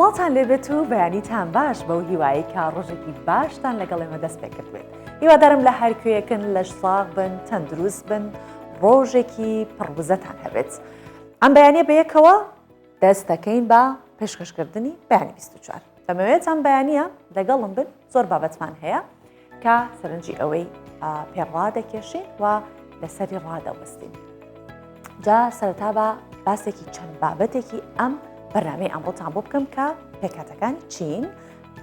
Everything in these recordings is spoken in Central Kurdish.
ماڵتان لێبێت و بەیانیتان باش بەو هیوایی کە ڕۆژێکی باشتان لەگەڵ ئێمە دەست پێ کردوێت. هیوادارم لە هەرکوێیەکن لەش ساغ بن، تەندروست بن، ڕۆژێکی پڕبزەتان هەبێت. ئەم بەیانیە بەیەکەوە دەست دەکەین بە پێشکەشکردنی بەیانی 24. دەمەوێت ئەم بەیانیە لەگەڵم بن، زۆر بابەتمان هەیە کە سەرنجی ئەوەی پێڕادەکێشین و لەسەری ڕادەوەستین. جا سەرەتا بە باسێکی چەند بابەتێکی ئەم بەرنامەی ئەمڕۆتان بۆ بکەم کە پێکاتەکانی چین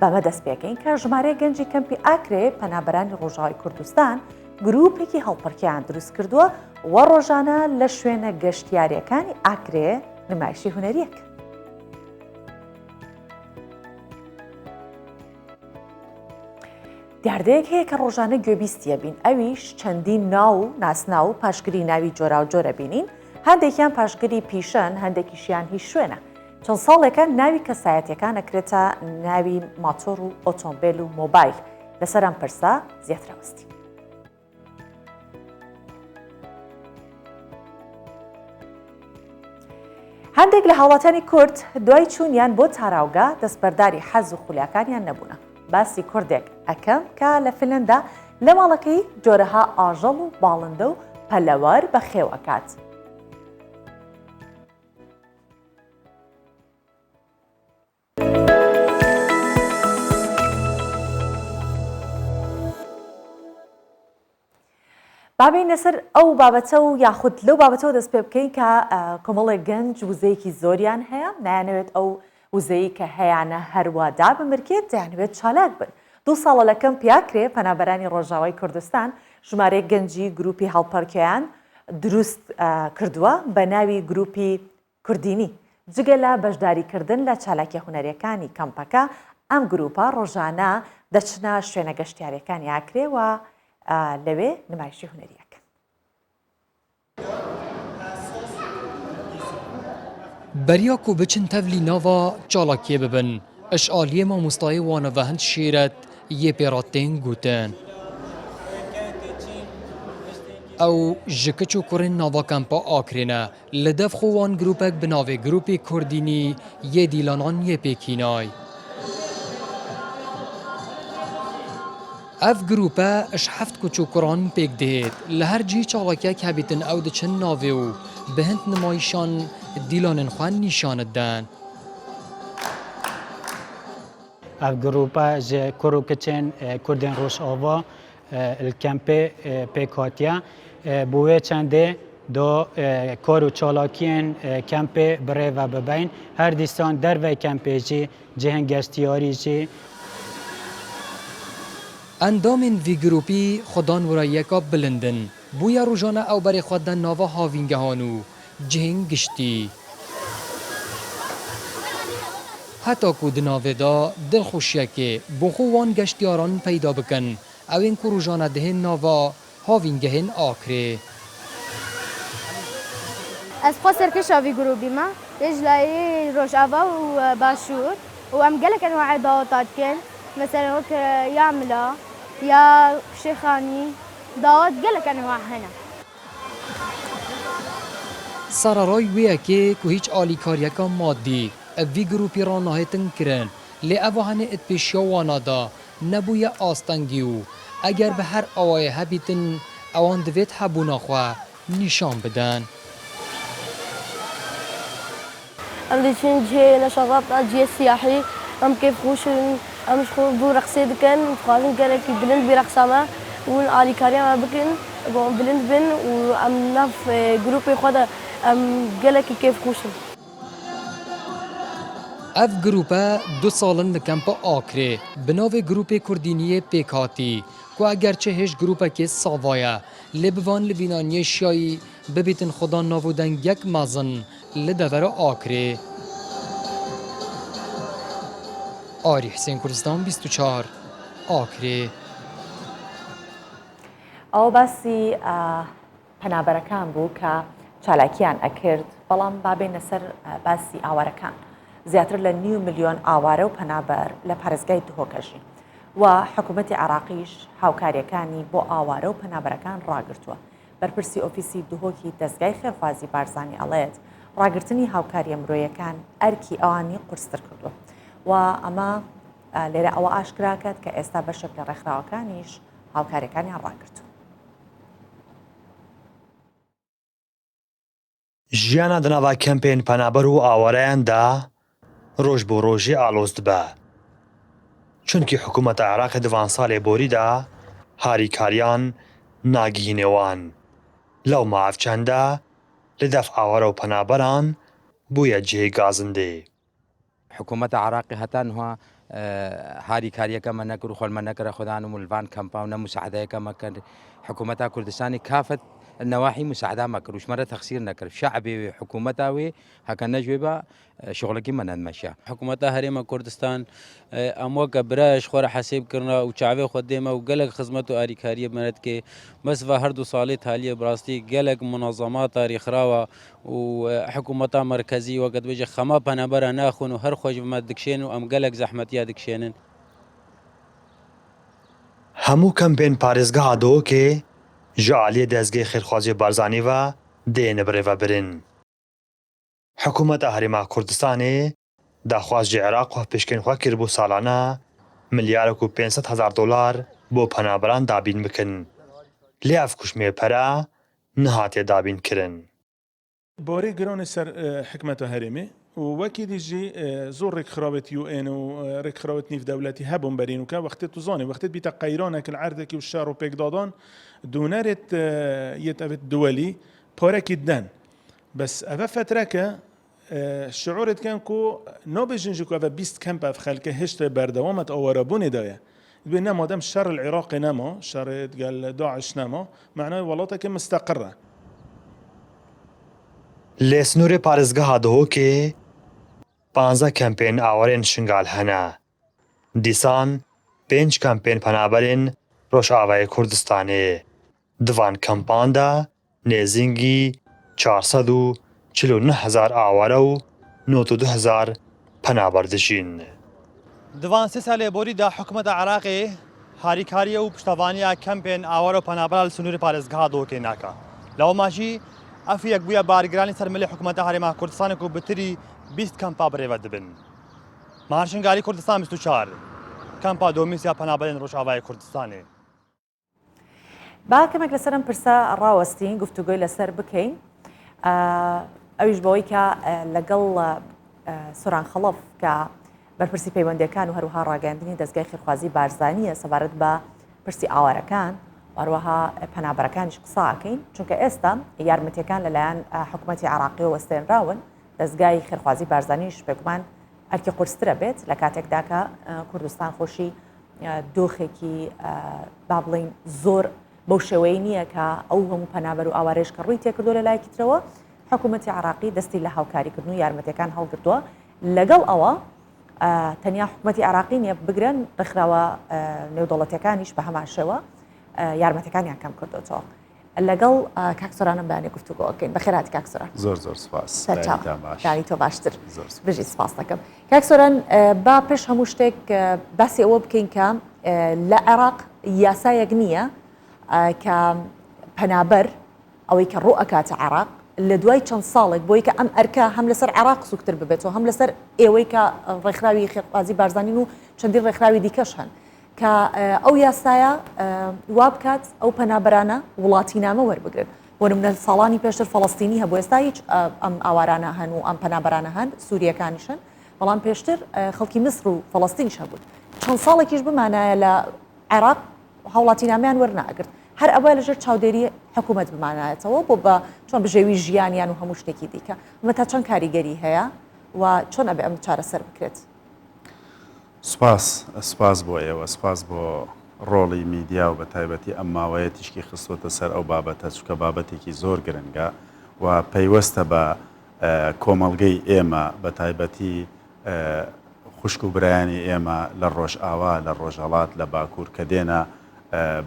بەمە دەست پێکەین کە ژمارەیە گەنجی کەمپی ئاکرێ پەنابەرانی ڕۆژاوای کوردستان گروپێکی هەڵپڕکیان دروست کردووە و ڕۆژانە لە شوێنە گەشتیاریەکانی ئاکرێ نمایشی هونەریەک. دیاردەیەک هەیە کە ڕۆژانە گوێبیستیە بین، ئەویش چەندین ناو و ناسنا و پاشگری ناوی جۆرا و جۆرە بینین. هەندێکیان پاشگری پیشەن، هەندێکیشیان هیچ شوێنە. چەند ساڵێکە ناوی کەسایەتیەکان ئەکرێتە ناوی ماتۆر و ئۆتۆمبیل و مۆبایل. لەسەر ئەم پرسە زیاترەوەستی. هەندێک لە هاوڵاتیانی کورد دوای چوونیان بۆ تاراوگا دەستبەرداری حەز و خولیاکانیان نەبوونە. باسی کوردێک ئەەکەم کە لە فنلەندا لە ماڵەکەی جۆرەها ئاژەڵ و باڵندە و پەلەوەر بە خێوەکات. بابینە سەر ئەو بابەتە و یاخود لەو بابەتەوە دەست پێ بکەین کە کۆمەڵێک گەنج وزەیەکی زۆریان هەیە، نایانەوێت ئەو وزەیە کە هەیەە هەروەدا بمرکێت، دەیانوێت چالاک بن. 2 ساڵە لەکەم پیاکرێ پەنابەرانی ڕۆژاوای کوردستان ژمارەیە گەنجی گروپی هەڵپەرکیان دروست کردووە بە ناوی گروپی کوردینی. جگە لە بەشداریکردن لە چالاکیە هونەریەکانی کەمپەکە، ئەم گروپە ڕۆژانە دەچنە شوێنە گەشتیاریەکانی ئاکرێ و لەوێ نمایشی هونەریەک. بەریا کو بچن تەڤلی ناوا چالاکیە ببن، ئەشعالیە مامۆستایە وانەڤە هەند شێرەت یê pêratên gotin. Ew ji kiç û kurên nava kempa Akrê ne, li dev xwe wan grûpek bi navê Grûpê Kurdînî yê Dîlanan yê Pêkînay. Ev grûpe ji 7 kuçûkuran pêk dihêt. Li her cî çalakiyek hebîtin ew diçin navê û bi hin nimayişan dîlanên xwe nîşan didin. Ev grupa ji kur û kiçên Kurdên Rojava li kempê pêk hatiye. Bi wê çendê do kor û çalakiyên kempê birêve bibin. Her dîsan derve kempê jî cihên gestiyarî jî. Endamên vî grûpî xwedan wirayeka bilindin. Bûya rojane ew berê xwe den nava havîngehan û cihên giştî. Heta ku di navê da dilxweşiyekê bo xwe wan geştyaran peyda bikin, ewên ku rojane dihên nava havîngehên Akrê. Ez xwe serkêşa vî grûpî me, lê ji layê Rojava û Başûr û em gelek enwacê daweta dikin, mesela wek ya Mila ya Şêxanî, dawet gelek enwa hene. Sererayê wê yekê ku hîç alîkariyeka maddî ev vî grûpî ra nahêtin kirin, lê ev henê etpêşiya wana da nebûye astengî û eger bi her awayê hebîtin ewan divêt hebûna xwe nîşan bidin. Em diçin cihê neşavat cihê siyahî, em kêfxweşin, em ji xwe bû reqsê dikin, dixwazin gelekî bilind bê reqsa me û alîkariya me bikin, bilind bin û em nav grûpê xwe de em gelekî kêfxweşin. Ev grûpe 2 salin li kempa Akrê bi navê Grûpê Kurdîniyê pêk hatî ku egerçi hêj grûpekê sava ye, lê bi van li bînaniyê şiyayî bibîtin xwedan nav û dengek mezin li devera Akrê. Arî Hüseyin Kurdistan 24 Akrê. ئەو باسی پەنابەرەکان بوو کە چالاکیان ئەکرد، بەڵام بابێنە سەر باسی ئاوارەکان. زیاتر لە 9 ملیۆن ئاوارە و پەنابەر لە پارێزگای دهۆکەژین و حکوومەتی عێراقیش هاوکاریەکانی بۆ ئاوارە و پەنابەرەکان ڕاگرتووە. بەرپرسی ئۆفیسی دهۆکی دەستگای خێرخوازی بارزانی ئەڵێت ڕاگررتنی هاوکاریە مرۆیەکان ئەرکی ئەوانی قورستر کردووە و ئەمە لێرە ئەوە ئاشکراکات کە ئێستا بەشێک لە ڕێکخراوەکانیش هاوکاریەکانیان ڕاگرتوون. ژیانە دناوا کەمپێن پەنابەر و ئاوارەیاندا ڕۆژ بۆ ڕۆژی ئالۆزد بە چونکی حکوومەتە عێراقی دوان ساڵێ بۆریدا هاریکاریان ناگیهینێوان لەو ماافچەندە لە دەف ئاوارە و پەنابەران بوویە جێی گازندێ. حکوومەتە عراقی هەتانها هاریکاریەکەمە نەکرد و خۆلمە نەکرە خۆدان و ملڤان کەمپاو نە مساعدەیەکەمە کرد حکوومەتە کوردستانی کافت النواحي مساعدة ما كروش مرة تخسير نكر شعبي حكومتاوي هكا نجوبة شغلك ما نمشي حكومتها هريمة كردستان أموك براش خورا حسيب كرنا وشعبي خدمة وقلق خدمته أريكارية بمرد كي بس فهردو صالت حالية براستي قلق منظمات تاريخ راوة وحكومتها مركزي وقت بيجي خما بنابرا ناخون وهر خوش بما دكشين وأم قلق زحمتيا دكشينن همو کەمپێن پارێزگەها دۆکێ ji aliyê dezgehê Xêrxwazê Barzanî ve dêne birêvebirin. Hikûmeta Herêma Kurdistanê daxwaz ji Iraq xwe pêşkên xwe kir bû salane milyarek û 500 hezar dolar bo penaberan dabîn bikin. Lê ev kuşmê pere nihatiye dabîn kirin. بۆرەی گرۆنە سەر حکمەتە هەرێمێ و وەکی دیژی زۆر ڕێکخراوەتی UN و ڕێکخراوەت نیف دەولەتی هەبوون بەرین وکە وەختێت تو زانێ وەختێت بیتە قەیرانێک العردێکی و شار و پێکدادان دوونەرێت یەتەوێت دووەلی پۆرەکی دەن بەس ئەvە فترەکە شعورت کەن کو نۆبێژنج کو ئەvە 20 کەمپ ئەف خەلکە هێشتا بەردەوامەت ئەوەرەبوونێدایە بێ نەمادەم شەڕ العێراق نەما شەڕێت گەل داعش نەما معنای وڵاتێکی مستەقرە. Lê snûrê parêzgeha Duhokê 15 kempên awarên şingal hene. Dîsan 5 kempên penaberên Rojavayê Kurdistanê. Divan kempan de nêzîngî 449,000 aware û 92,000 penaber dijîn. Divan sê salê borî da hikûmeta Iraqê harîkariya û piştevaniya kempên aware û penabera li snûrê parêzgeha Duhokê naka. Lewma majî اف یک بویا بارگرانی سر ملی حکومت هریما کردستان کو بتری 20 کمپا بریو دبن مارشنگاری کردستان 24 کمپا دومیسیا پنابرین روشاوای کردستانه با کەمێک لەسەرم پرسە ڕاوەستین گفتوگۆی لەسەر بکەین ئەویش بەوەی کە لەگەڵ سۆران خەڵف کە بەرپرسی پەیوەندیەکان و هەروها ڕاگەاندنی دەستگای خێرخوازی بارزانیە سەبارەت بە پرسی ئاوارەکان وەروەها پەنابەرەکانیش قساکەین چونکە ئێستا یارمەتیەکان لەلایەن حکوومەتی عراقی و وەستێنراون دەستگای خێرخوازی بارزانیش پێگومان ئەرکی قورسترە بێت لە کاتێکدا کە کوردستان خۆشی دۆخێکی با بڵین زۆر بەو شێوەیە نییە کە ئەو هەموو پەنابەر و ئاوارێش کە ڕووی تێکردو لە لایەکی ترەوە حکوومەتی عراقی دەستی لە هاوکاریکردن و یارمەتیەکان هەڵگرتووە لەگەڵ ئەوە تەنیا حکوومەتی عراقی نیە بگرن ڕێکخراوە نێودەوڵەتیەکانیش بە هەمان شێوە یارمەتیەکانیان کەم کردوەوە لەگەڵ کاکسۆرانم بەیانی گفتوگۆکەین بەخێراتی کاکسۆران زۆر سوپاس دانی تۆ باشتر بژی سپاس دەکەم کاکسۆران با پێش هەموو شتێک باسی ئەوە بکەین کە لە عێراق یاسایەک نییە کە پەنابەر ئەوەی کە ڕوو ئەکاتە عێراق لە دوای چەند ساڵێک بۆی کە ئەم ئەرکە هەم لەسەر عێراق سوکتر ببێتەوە هەم لەسەر ئێوەی کە ڕێکخراوی خێرخوازی بارزانین و چەندین ڕێکخراوی دیکەش هەن کە ئەو یاسایە وا بکات ئەو پەنابەرانە وڵاتینامە وەربگرن بۆ نمونە ساڵانی پێشتر فەڵەستینی هەبوو ئێستا هیچ ئەم ئاوارانە هەن و ئەم پەنابەرانە هەن سووریەکانیشن بەڵام پێشتر خەڵکی میسر و فەڵەستینیش هەبوو چەند ساڵێکیش بمانایە لە عێراق هاوڵاتینامەیان وەرناگرت هەر ئەوە لەژێر چاودێری حکوومەت بمانایەتەوە بۆ بە چۆن بژێوی ژیانیان و هەموو شتێکی دیکە ئەمە تا چەند کاریگەری هەیە و چۆن ئەبێ ئەم چارەسەر بکرێت سپاس بۆ ئێوە سپاس بۆ ڕۆڵی میدیا و بە تایبەتی ئەم ماوەیە تیشکی خستوتە سەر ئەو بابەتە چکە بابەتێکی زۆر گرنگە و پەیوەستە بە کۆمەڵگەی ئێمە بە تایبەتی خوشک و برایانی ئێمە لە ڕۆژئاوا لە ڕۆژهەڵات لە باکوور کە دێنە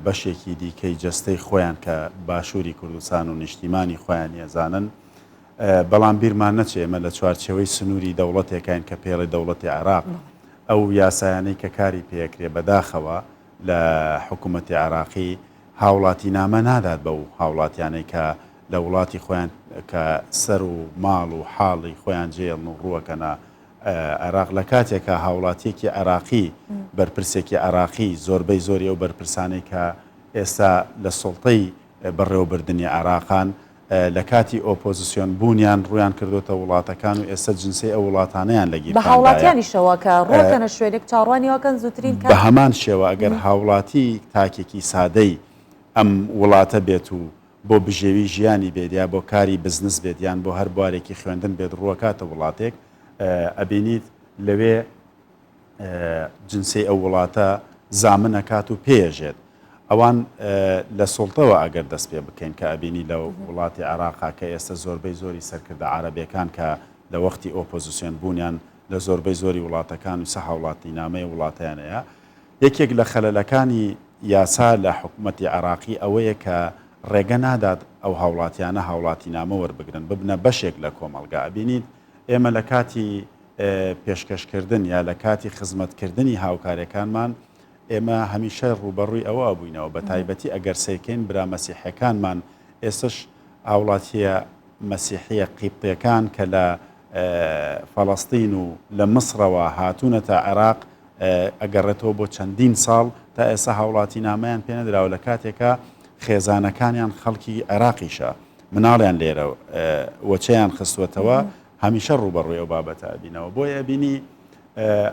بەشێکی دیکەی جەستەی خۆیان کە باشووری کوردستان و نیشتیمانی خۆیان ێزانن بەڵام بیرمان نەچێ ئێمە لە چوارچێوەی سنووری دەوڵەتێکین کە پێڵی دەوڵەتی عێراق ئەو یاسایانەی کە کاری پێکرێ بەداخەوە لە حکوومەتی عراقی هاوڵاتی نامە نادات بەو هاوڵاتیانەی کە لە وڵاتی خۆیان کە سەر و ماڵ و حاڵی خۆیان جێڵن و ڕووەکەنە عێراق لە کاتێکە هاوڵاتیەکی عێراقی بەرپرسێکی عێراقی زۆربەی زۆری ئەو بەرپرسانەی کە ئێستا لە سڵتەی بەڕێوەبردننی عێراقان لە کاتی ئۆپۆزیسیۆن بوونیان ڕویان کردوتە وڵاتەکان و ئێستا جنسی ئەو وڵاتانەیان لەگیر بە هاوڵاتیانیشەوە کە ڕۆکەنە شوێنێک چاڕوانیەوەکەن زووترین بە هەمان شێوە ئەگەر هاوڵاتی تاکێکی سادەی ئەم وڵاتە بێت و بۆ بژێوی ژیانی بێت یا بۆ کاری بزنس بێت یان بۆ هەر بوارێکی خوێندن بێت ڕووەکاتە وڵاتێک ئەبینیت لەوێ جنسی ئەو وڵاتە زامنەکات و پێژێت ئەوان لە سڵتەوە ئەگەر دەست پێ بکەین کە ئەبینی لە وڵاتی عێراقا کە ئێستا زۆربەی زۆری سەرکردە عەرەبیەکان کە لە وەختی ئۆپۆزیسیۆن بوونیان لە زۆربەی زۆری وڵاتەکان و سە هاوڵاتی نامەی وڵاتیانەیە یەکێک لە خەلەلەکانی یاسا لە حکوومەتی عێراقی ئەوەیە کە ڕێگە نادات ئەو هاوڵاتیانە هاوڵاتی نامە وەربگرن ببنە بەشێک لە کۆمەلگا ئەبینیت ئێمە لە کاتی پێشکەشکردن یا لە کاتی خزمەتکردنی هاوکارەکانمان ئێمە هەمیشە ڕوبەڕووی ئەوە بووینەوە بە تایبەتی ئەگەر سیرکەین برا مەسیحەکانمان ئێستش هاوڵاتیە مەسیحیە قیبتیەکان کە لە فەڵەستین و لە مصرەوە هاتوونەتە عێراق ئەگەڕێتەوە بۆ چەندین ساڵ تا ئێستا هاوڵاتی نامەیان پێ نەدراوە لە کاتێکە خێزانەکانیان خەڵکی عێراقیشە مناڵیان لێرە وەچەیان خستوەتەوە هەمیشە ڕوبەڕووی ئەو بابەتە ئەبینەوە بۆیە بینی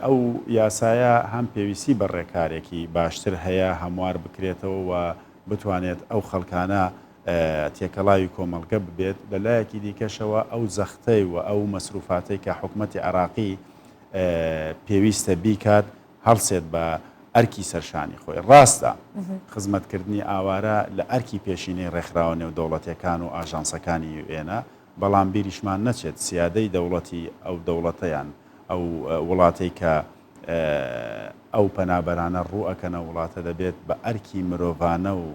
ئەو یاسایە هەم پێویستی بە ڕێکارێکی باشتر هەیە هەموار بکرێتەوە و بتوانێت ئەو خەڵکانە تێکەڵاوی کۆمەڵگە ببێت لەلایەکی دیکەشەوە ئەو زەختەی و ئەو مەسروفاتەی کە حکوومەتی عێراقی پێویستە بیکات هەڵسێت بە ئەرکی سەرشانی خۆی ڕاستە خزمەتکردنی ئاوارە لە ئەرکی پێشینەی ڕێکخراوە نێودەوڵەتیەکان و ئاژانسەکانی یوئێنە بەڵام بیریشمان نەچێت سیادەی دەوڵەتی ئەو دەوڵەتەیان ئەو وڵاتەی کە ئەو پەنابەرانە ڕوئەکەنە وڵاتە دەبێت بە ئەرکی مرۆڤانە و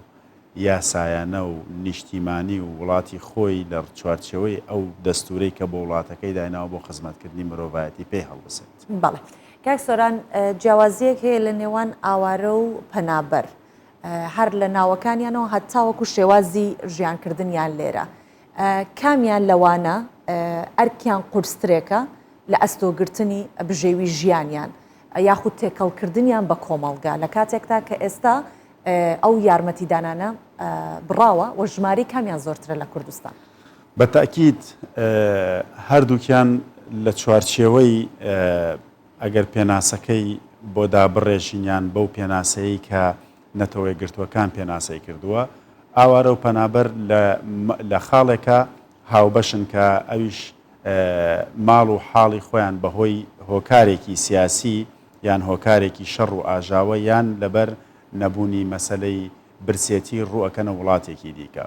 یاسایانە و نیشتیمانی و وڵاتی خۆی لە چوارچەوەی ئەو دەستورەی کە بۆ وڵاتەکەی دایناوە بۆ خزمەتکردنی مرۆڤایەتی پێی هەڵبسێت. بەڵێ کاک سۆران جیاوازیەک هەیە لە نێوان ئاوارە و پەنابەر هەر لە ناوەکانیانەوە هەتاوەکو شێوازی ژیانکردنیان لێرە کامیان لەوانە ئەرکیان قورسترێکە لە ئەستۆگرتنی بژێوی ژیانیان یاخود تێکەڵکردنیان بە کۆمەڵگا لە کاتێکتا کە ئێستا ئەو یارمەتیدانانە بڕاوە و ژماری کامیان زۆرترە لە کوردستان بە تاکید هەردووکیان لە چوارچێوەی ئەگەر پێناسەکەی بۆ دابڕێژینیان بەو پێناسەیە کە نەتەوەی گرتووەکان پێناسەی کردووە ئاوارە و پەنابەر لە خاڵێکە هاوبەشن کە ئەویش ماڵ و حاڵی خۆیان بەهۆی هۆکارێکی سیاسی یان هۆکارێکی شەڕ و ئاژاوە یان لەبەر نەبوونی مەسلەی برسێتی ڕوئەکەنە وڵاتێکی دیکە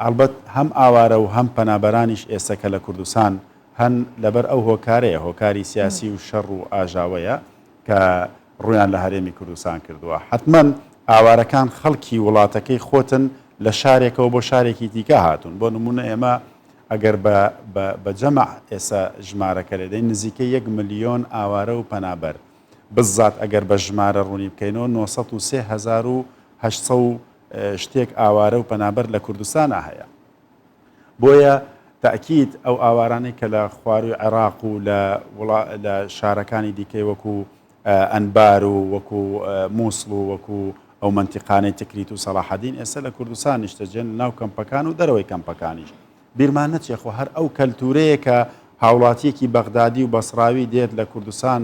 ئەلبەت هەم ئاوارە و هەم پەنابەرانیش ئێستاکە لە کوردستان هەن لەبەر ئەو هۆکارەیە هۆکاری سیاسی و شەڕ و ئاژاوەیە کە ڕویان لە هەرێمی کوردستان کردووە حتمما ئاوارەکان خەڵکی وڵاتەکەی خۆتن لە شارێکەوە بۆ شارێکی دیکە هاتوون بۆ نمونە ئێمە ئەگەر بە جەمع ئێستا ژمارەکە لێدەین نزیکەی 1 ملیۆن ئاوارە و پەنابەر بزات ئەگەر بە ژمارە ڕوونی بکەینەوە 93800 شتێک ئاوارە و پەنابەر لە کوردستانە هەیە بۆیە تاکید ئەو ئاوارانەی کە لە خواروی عێراق و لە شارەکانی دیکەی وەکو ئەنبار و وەکو مووسڵ و وەکو ئەو منتیقانەی تکریت و سەلاحەدین ئێستا لە کوردستان نیشتەجێن ناو کەمپەکان و دەرەوەی کەمپەکانیش بیرمان نەچێخۆ هەر ئەو کەلتورەیە کە هاوڵاتیەکی بەغدادی و بەسراوی دێت لە کوردستان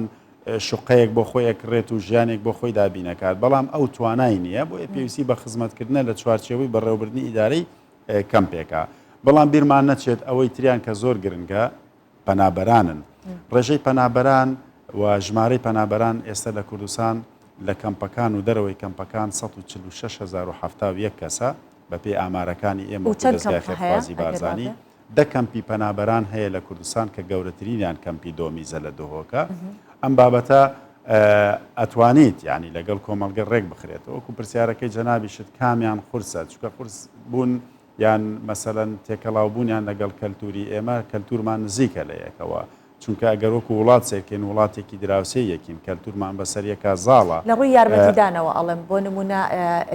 شوقەیەک بۆ خۆی ئەکڕێت و ژیانێک بۆ خۆی دابینەکات بەڵام ئەو توانای نییە بۆ پێویستی بە خزمەتکردنە لە چوارچێوەی بەڕێوەبردنی ئیدارەی کەمپێکە بەڵام بیرمان نەچێت ئەوەی تریان کە زۆر گرنگە پەنابەرانن ڕێژەی پەنابەران و ژمارەی پەنابەران ئێستا لە کوردستان لە کەمپەکان و دەرەوەی کەمپەکان 146071 کەسە بەپێی ئامارەکانی ئێمە دەستگای خێرخوازی بارزانانی دە کەمپی پەنابەران هەیە لە کوردستان کە گەورەترینیان کەمپی دۆمیزە لە دۆهۆکە ئەم بابەتە ئەتوانیت یعنی لەگەڵ کۆمەڵگە ڕێک بخرێتەوە وەکو پرسیارەکەی جەنابی شت کامیان قورسە چونکە قورس بوون یان مەسەلەن تێکەڵاوبوونیان لەگەڵ کەلتوری ئێمە کەلتورمان نزیکە لە یەکەوە چونکە ئەگەر وەکو وڵات سێکەین وڵاتێکی دراوسێ یەکین کەلتورمان بەسەر یەکە زاڵە لە ڕووی یارمەتیدانەوە ئەڵێم بۆ نمونە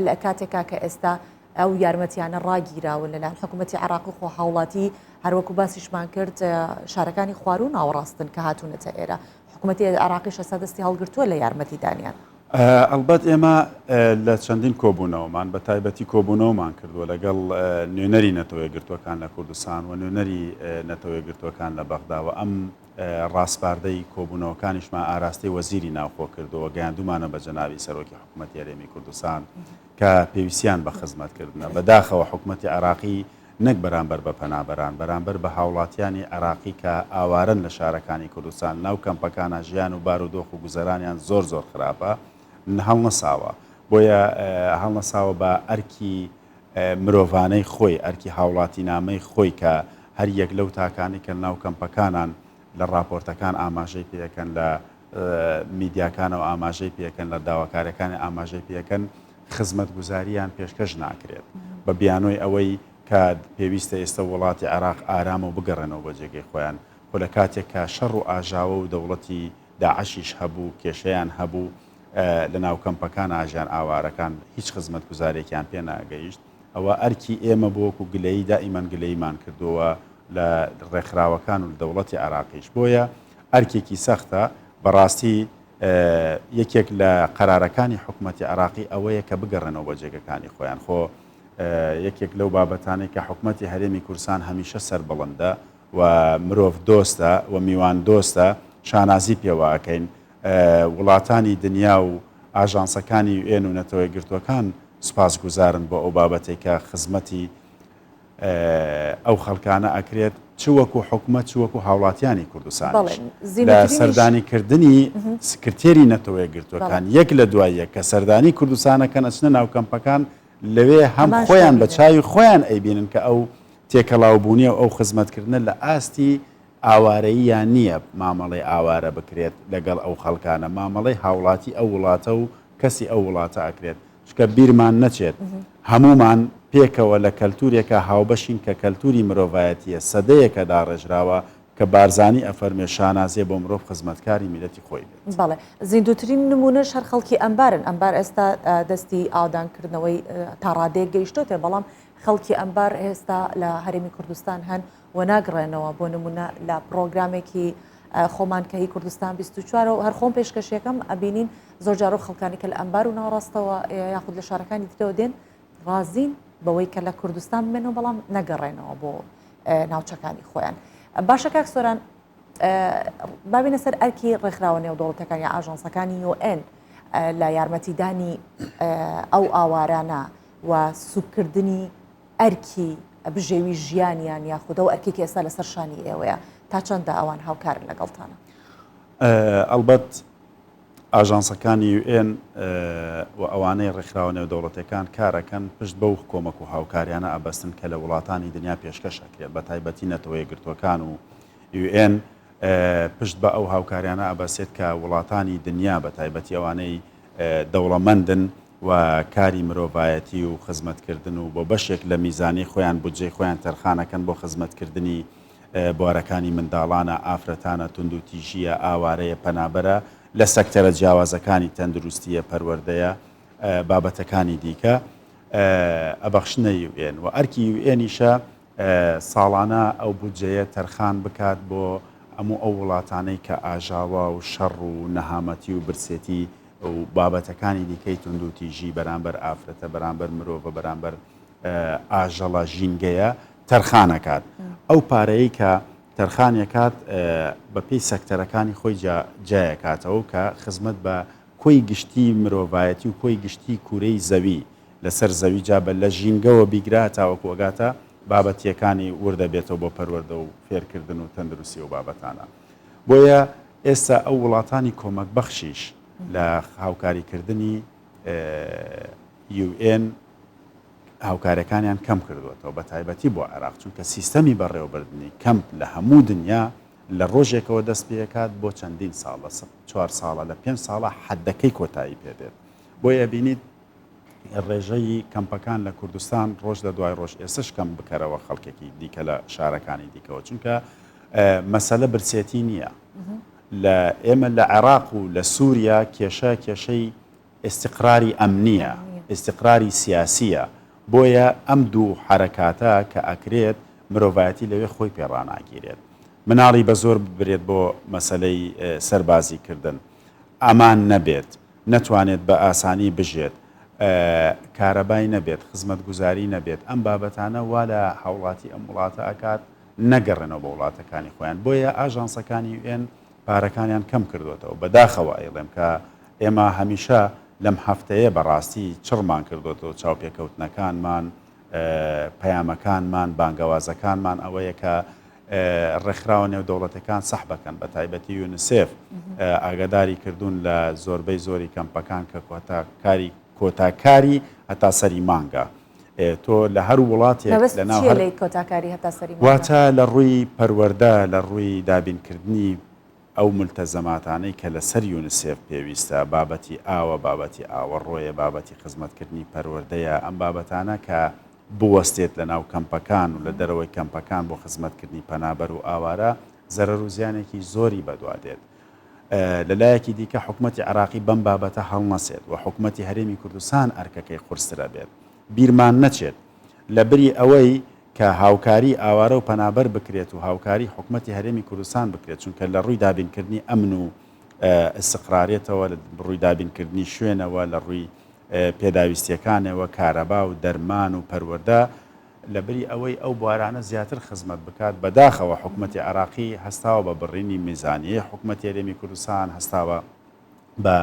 لە کاتێکا کە ئێستا ئەو یارمەتیانە ڕاگیراون لەلایەن حکوومەتی عێراق و خۆ هاوڵاتی هەروەکو باسیشمان کرد شارەکانی خوارو ناوەڕاستن کە هاتوونەتە ئێرە حکوومەتی عێراقیش ئێستا دەستی هەڵگرتووە لە یارمەتی دانیان. ئەلبەت ئێمە لە چەندین کۆبوونەوەمان بە تایبەتی کۆبوونەوەمان کردووە لەگەڵ نوێنەری نەتەوەی گرتوەکان لە کوردستان و نوێنەری نەتەوەی گرتوەکان لە بەغداوە ئەم ڕاستپاردەی کۆبوونەوەکانیشمان ئاراستی وەزیری ناوخۆ کردەوە گەیاندومانە بە جەناوی سەرۆکی حکوومەتی هەرێمی کوردستان کە پێویستیان بە خزمەتکردنە بەداخەوە حکوومەتی عێراقی نەک بەرامبەر بە پەنابەران بەرامبەر بە هاوڵاتیانی عێراقی کە ئاوارن لە شارەکانی کوردستان ناو کەمپەکانە ژیان و بارودۆخ و گوزەرانیان زۆر خراپە هەڵنەساوە بۆیە هەڵنەساوە بە ئەرکی مرۆڤانەی خۆی ئەرکی هاوڵاتی نامەی خۆی کە هەر یەک لەو تاکانی کە ناو کەمپەکانان لە راپۆرتەکان ئاماژەی پێەکەن لە میدیاکانەوە ئاماژەی پێەکەن لە داواکاریەکانی ئاماژەی پێەکەن خزمەت گوزاریان پێشکەش ناکرێت بە بیانۆی ئەوەی کە پێویستە ئێستا وڵاتی عێراق ئارامە و بگەڕێنەوە بە جێگەی خۆیان خۆ لە کاتێک کە شەڕ و ئاژاوە و دەوڵەتی داعشیش هەبوو کێشەیان هەبوو لە ناو کەمپەکان ئاژیان ئاوارەکان هیچ خزمەت گوزارێکیان پێ ناگەیشت ئەوە ئەرکی ئێمە بۆ وەکو گلەیی دائیمان گلەیمان کردووە لە ڕێکخراوەکان و دەوڵەتی عێراقیش بۆیە ئەرکێکی سەختە بەڕاستی یەکێک لە قەرارەکانی حکوومەتی عێراقی ئەوەیە کە بگەڕێنەوە بە جێگەکانی خۆیان خۆ یەکێک لەو بابەتانێک کە حکوومەتی هەرێمی کوردستان هەمیشە سەربەڵندە و مرۆڤ دۆستە و میوان دۆستە شانازی پێوەکەین وڵاتانی دنیا و ئاژانسەکانی UN و نەتەوەی گرتوەکان سپاس گوزارن بۆ ئەو بابەتێک کە خزمەتی ئەو خەڵکانە ئەکرێت چ وەکو حکومەت چ وەکو هاوڵاتیانی کوردستان لە سەردانیکردنی سکرتێری نەتەوەی گرتوەکان یەک لە دوای یەک کە سەردانی کوردستانەکەن ئەچنە ناو کەمپەکان لەوێ هەم خۆیان بە چاوی خۆیان ئەیبینن کە ئەو تێکەڵاوبوونیە و ئەو خزمەتکردنە لە ئاستی ئاوارەییان نییە مامەڵی ئاوارە بکرێت لەگەڵ ئەو خەڵکانە مامەڵی هاوڵاتی ئەو وڵاتە و کەسی ئەو وڵاتە ئەکرێت چکە بیرمان نەچێت هەمومان پێکەوە لە کەلتورێکە هاوبەشین کە کەلتوری مرۆڤایەتیە سەدەیەکە داڕێژراوە کە بارزانی ئەفەرمێ شانازیە بۆ مرۆڤ خزمەتکاری میلەتی خۆی بێت. بەڵێ زیندوترین نمونەش هەر خەڵکی ئەمبارن ئەمبار ئێستا دەستی ئاودانکردنەوەی تا ڕادەیەک گەیشتۆتێ بەڵام خەڵکی ئەمبار ئێستا لە هەرێمی کوردستان هەن و ناگڕێنەوە بۆ نمونە لە پرۆگرامێکی خۆمان کە هی کوردستان 24 و هەر خۆم پێشکەشیەکەم ئەبینین زۆر جارۆ خەڵکانی کە لە ئەمبار و ناڕاستەوە یاخود لە شارەکانی دیتەوە دێن ڕازین بەوەی کە لە کوردستان بمێنەوە بەڵام نەگەڕێنەوە بۆ ناوچەکانی خۆیان. باشە کاک سۆران بابینە سەر ئەرکی ڕێکخراوە نێودەوڵەتەکان یا ئاژانسەکانی UN لە یارمەتیدانی ئەو ئاوارانە و سوکردنی ئەرکی بژێوی ژیانیان یاخودە و ئەرکێکی ئێستا لەسەر شانی ئێوەیە تا چەندە ئەوان هاوکارن لەگەڵتانە؟ ئەلبەت ئاژانسەکانی UN و ئەوانەی ڕێکخراوە نێودەوڵەتەکان کارەکەن پشت بەو کۆمەک و هاوکاریانە ئەبەستن کە لە وڵاتانی دنیا پێشکەشەکرێت بە تایبەتی نەتەوەی گرتوەکان و UN پشت بە ئەو هاوکاریانە ئەبەسێت کە وڵاتانی دنیا بە تایبەتی ئەوانەی دەوڵەمەندن و کاری مرۆڤایەتی و خزمەتکردن و بۆ بەشێک لە میزانی خۆیان بودجەی خۆیان تەرخانەکەن بۆ خزمەتکردنی بوارەکانی منداڵانە ئافرەتانە تونند و تیژیە ئاوارەیە پەنابەرە لە سەکتەرە جیاوازەکانی تەندروستیە پەروەردەیە بابەتەکانی دیکە ئەبەخشنە UN و ئەرکی UNیشە ساڵانە ئەو بودجەیە تەرخان بکات بۆ هەموو ئەو وڵاتانەی کە ئاژاوە و شەڕ و نەهامەتی و برسێتی و بابەتەکانی دیکەی تونند و تیژی بەرامبەر ئافرەتە بەرامبەر مرۆڤە بەرامبەر ئاژەڵە ژینگەیە تەرخانەکات ئەو پارەیە کە تەرخانێکات بە پێی سەکتەرەکانی خۆی جایەکاتەوە کە خزمەت بە کۆی گشتی مرۆڤایەتی و کۆی گشتی کوورەی زەوی لەسەر زەوی جابە لە ژینگەوە بیگراتاوەکو ئەگاتە بابەتیەکانی وردە بێتەوە بۆ پەروەردە و فێرکردن و تەندروستی و بابەتانە بۆیە ئێستا ئەو وڵاتانی کۆمەک بەخشیش لە هاوکاریکردنی UN هاوکارەکانیان کەم کردوێتەوە بە تایبەتی بۆ عێراق چونکە سیستەمی بەڕێوەبردننی کەمپ لە هەموو دنیا لە ڕۆژێکەوە دەست پێکات بۆ چەندین ساڵە 4 ساڵە لە 5 ساڵە حەدەکەی کۆتایی پێدێت بۆیە بینیت ڕێژەی کەمپەکان لە کوردستان ڕۆژ لە دوای ڕۆژ ئێستش کەم بکەرەوە خەڵکێکی دیکە لە شارەکانی دیکەوە چونکە مەسەلە برسێتی نییە لە ئێمە لە عێراق و لە سووریا کێشەی استقراری ئەمنیە استقراری سیاسیە بۆیە ئەم دوو حرەکاتە کە ئەکرێت مرۆڤایەتی لەوێ خۆی پێڕاناگیرێت مناڵی بە زۆر ببرێت بۆ مەسلەی سەربازیکردن ئامان نەبێت نەتوانێت بە ئاسانی بژێت کارەبای نەبێت خزمەت گوزاری نەبێت ئەم بابەتانە وا لە هاوڵاتی ئەم وڵاتە ئەکات نەگەڕێنەوە بە وڵاتەکانی خۆیان بۆیە ئاژانسەکانی وێن پارەکانیان کەم کردوێتەوە بەداخەوە ئەیڵێم کە ئێمە هەمیشە لەم هەفتەیە بەڕاستی چڕمان کردوێتەوە چاوپێکەوتنەکانمان پەیامەکانمان بانگەوازەکانمان ئەوەیە کە ڕێکخراوە نێودەوڵەتەکان سەح بکەن بە تایبەتی یونسێف ئاگاداری کردوون لە زۆربەی زۆری کەمپەکان کە کۆتاکاری هەتا سەری مانگە تۆ لە هەر وڵاتێک واتە لە ڕووی پەروەردە لە ڕووی دابینکردنی ئەو ملتەزەماتانەی کە لەسەر یونسێف پێویستە بابەتی ئاوە بابەتی ئاوەڕۆیە بابەتی خزمەتکردنی پەروەردەیە ئەم بابەتانە کە بوەستێت لە ناو کەمپەکان و لە دەرەوەی کەمپەکان بۆ خزمەتکردنی پەنابەر و ئاوارە زەرەر و زیانێکی زۆری بەدوادێت لەلایەکی دیکە حکومەتی عراقی بەم بابەتە هەڵنەسێت و حکومەتی هەرێمی کوردستان ئەرکەکەی قورسرە بێت بیرمان نەچێت لە بری ئەوەی کە هاوکاری ئاوارە و پەنابەر بکرێت و هاوکاری حکومەتی هەرێمی کوردستان بکرێت چونکە لە ڕووی دابینکردنی ئەمن و استقرارێتەوە لە ڕووی دابینکردنی شوێنەوە لە ڕووی پێداویستیەکانەوە کارەبا و دەرمان و پەروەردە لە بری ئەوەی ئەو بوارانە زیاتر خزمەت بکات بەداخەوە حکومەتی عراقی هەستاوە بە بڕینی میزانیە حکومەتی هەرێمی کوردستان هەستاوە بە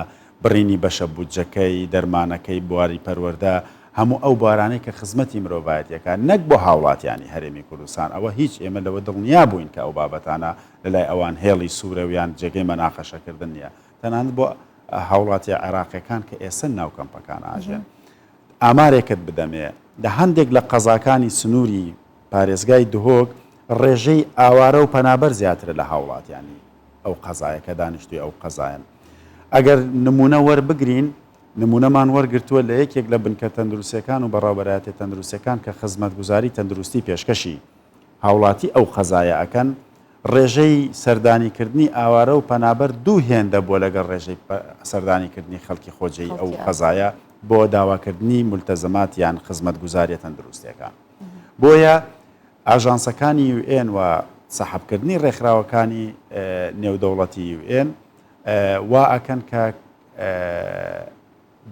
بڕینی بەشە بودجەکەی دەرمانەکەی بواری پەروەردە هەموو ئەو بوارانەی کە خزمەتی مرۆڤایەتیەکان نەک بۆ هاوڵاتیانی هەرێمی کوردستان ئەوە هیچ ئێمە لەوە دڵنیا بووین کە ئەو بابەتانە لەلای ئەوان هێڵی سوورەویان جێگەی مەناقەشەکردن نیە تەنانەت بۆ هاوڵاتی عێراقیەکان کە ئێستا ناو کەمپەکان ئاژێن ئامارێکت بدەمێ لە هەندێک لە قەزاکانی سنووری پارێزگای دهۆک ڕێژەی ئاوارە و پەنابەر زیاترە لە هاوڵاتیانی ئەو قەزایەکە دانیشتوی ئەو قەزایەن ئەگەر نمونە وەربگرین نمونەمان وەرگرتووە لە یەکێک لە بنکە تەندروستیەکان و بەڕاوبەرایەتی تەندروستیەکان کە خزمەتگوزاری تەندروستی پێشکەشی هاوڵاتی ئەو قەزایە ئەکەن ڕێژەی سەردانیکردنی ئاوارە و پەنابەر دوو هێندە بۆ لەگەڵ ڕێژەی سەردانیکردنی خەڵکی خۆجێی ئەو قەزایە بۆ داواکردنی ملتەزەمات یان خزمەتگوزاری تەندروستیەکان بۆیە ئاژانسەکانی UN و سەحەبکردنی ڕێکخراوەکانی نێودەوڵەتی UN وا ئەکەن کە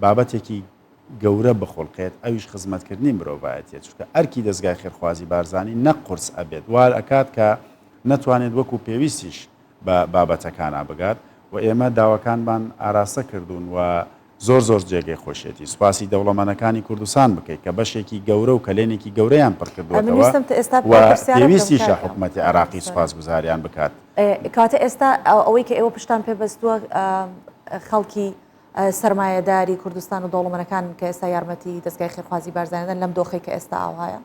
بابەتێکی گەورە بخۆڵقێت ئەویش خزمەتکردنی مرۆڤایەتیە چونکە ئەرکی دەستگای خێرخوازی بارزانی نەقورس ئەبێت وار ئەکات کە نەتوانێت وەکو پێویستیش بە بابەتەکانە بگات و ئێمە داواکانمان ئاراستە کردوون و زۆر جێگەی خۆشێتی سوپاسی دەوڵەمەنەکانی کوردستان بکەیت کە بەشێکی گەورە و کەلێنێکی گەورەیان پڕکردوەوە و پێویستیشە حکومەتی عراقی سوپاسگوزاریان بکات کاتە ئێستا ئەوەی کە ئێوە پشتان پێبەستووە خەڵکی سەرمایەداری کوردستان و دەوڵەمەنەکان کە ئێستا یارمەتی دەستگای خێرخوازی بارزانەدەن لەم دۆخی کە ئێستا ئاوایە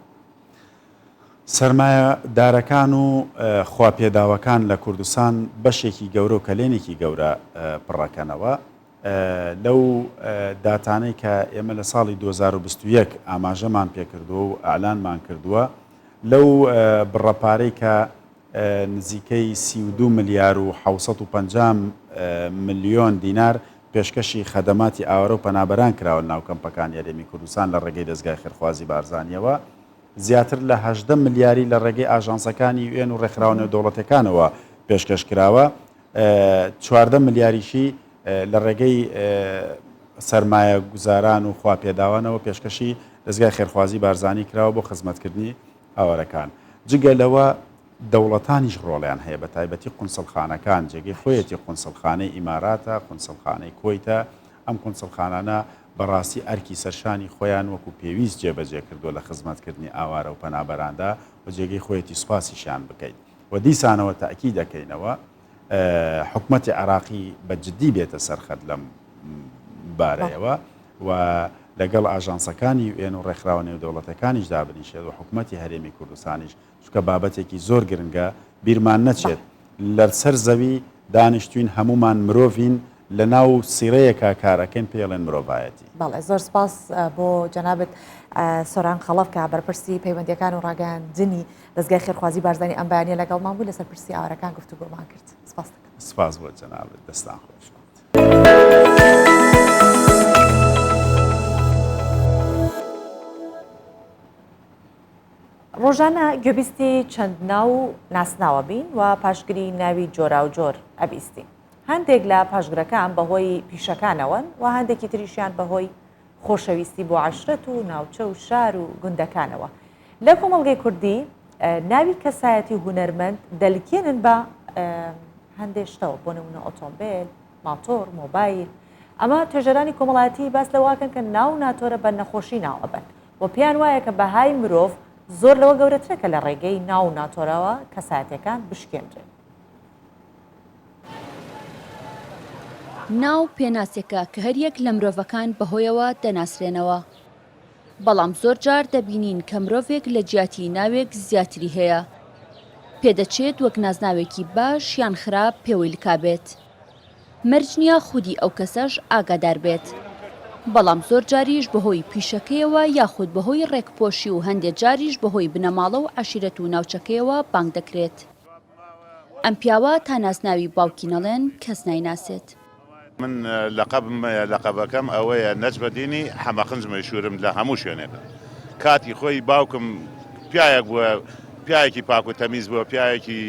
سەرمایە دارەکان و خواپێداوەکان لە کوردستان بەشێکی گەورە و کەلێنێکی گەورە پڕەکەنەوە لەو داتانەی کە ئێمە لە ساڵی 2021 ئاماژەمان پێکردووە و ئاعلانمان کردووە لەو بڕەپارەی کە نزیکەی 32 ملیار و 750 ملیۆن دینار پێشکەشی خەدەماتی ئاوارە و پەنابەران کراوە ناو کەمپەکانی هەرێمی کوردستان لە ڕێگەی دەستگای خێرخوازی بارزانیەوە زیاتر لە 18 ملیاری لە ڕێگەی ئاژانسەکانی UN و ڕێکخراوە نێودەوڵەتەکانەوە پێشکەش کراوە 14 ملیاریشی لە ڕێگەی سەرمایە گوزاران و خواپێداوانەوە پێشکەشی دەستگای خێرخوازی بارزانی کراوە بۆ خزمەتکردنی ئاوارەکان جگە لەوە دەوڵەتانیش ڕۆڵیان هەیە بە تایبەتی قونسڵخانەکان جێگەی خۆیەتی قونسڵخانەی ئیماراتە قونسڵخانەی کۆیتە ئەم قونسڵخانانە بەڕاستی ئەرکی سەرشانی خۆیان وەکو پێویست جێبەجێ کردووە لە خزمەتکردنی ئاوارە و پەنابەراندا و جێگەی خۆیەتی سوپاسیشیان بکەیت و دیسانەوە تاکی دەکەینەوە حکومەتی عراقی بە جددی بێتە سەرخەت لەم بارەیەوە و لەگەڵ ئاژانسەکانی UN و ڕێکخراوە نێودەوڵەتەکانیش دابنیشێت و حکومەتی هەرێمی کوردستانیش چونکە بابەتێکی زۆر گرنگە بیرمان نەچێت لەسەر زەوی دانیشتوین هەمومان مرۆڤین لە ناو سیرەیەکە کارەکەن پێڵێن مرۆڤایەتی. بەڵێ زۆر سپاس بۆ جەنابەت سۆران خەڵەف کە بەرپرسی پەیوەندیەکان و ڕاگەاندنی دەستگای خێرخوازی بارزانی ئەم بەیانیە لەگەڵمان بوو لەسەر پرسی ئاوارەکان گفتوگۆمان کرد. سپاس دەکەم. سپاس بۆ جەنابەت دەستان خۆش. ڕۆژانە گوێبیستی چەند ناو ناسناوە بین و پاشگری ناوی جۆرا و جۆر ئەبیستی. هەندێک لە پاشگرەکان بەهۆی پیشەکانەوەن و هەندێکی تریشیان بەهۆی خۆشەویستی بۆ عەشرەت و ناوچە و شار و گوندەکانەوە. لە کۆمەڵگەی کوردی ناوی کەسایەتی هونەرمەند دەلکێنن بە هەندێک شتەوە، بۆ نمونە ئۆتۆمبیل، ماتۆر، مۆبایل. ئەمە توێژەرانی کۆمەڵایەتی باس لەواکەن کە ناو ناتۆرە بە نەخۆشی ناوەبن و پێیان وایە کە بەهای مرۆڤ زۆر لەوە گەورەترەکە لە ڕێگەی ناو ناتۆرەوە کەسایەتەکان بشکێنرێن. ناو پێناسێکە کە هەریەک لە مرۆڤەکان بەهۆیەوە دەناسرێنەوە. بەڵام زۆر جار دەبینین کە مرۆڤێک لە جیاتی ناوێک زیاتری هەیە. پێدەچێت وەک نازناوێکی باش یان خراپ پێوەی لکابێت. مەرج نییە خودی ئەو کەسەش ئاگادار بێت. بەڵام زۆر جاریش بەهۆی پیشەکەیەوە یاخود بەهۆی ڕێکپۆشی و هەندێک جاریش بەهۆی بنەماڵە و عەشیرەت و ناوچەکەیەوە بانگ دەکرێت. ئەم پیاوە تا ناسناوی باوکی نەڵێن کەس نایناسێت. من لەقەبەکەم ئەوەیە نەجبەدینی حەمەقنج مەشهورم لە هەموو شوێنێکە. کاتی خۆی باوکم پیاەک بووە، پیاەکی پاک و تەمیز بووە، پیاەکی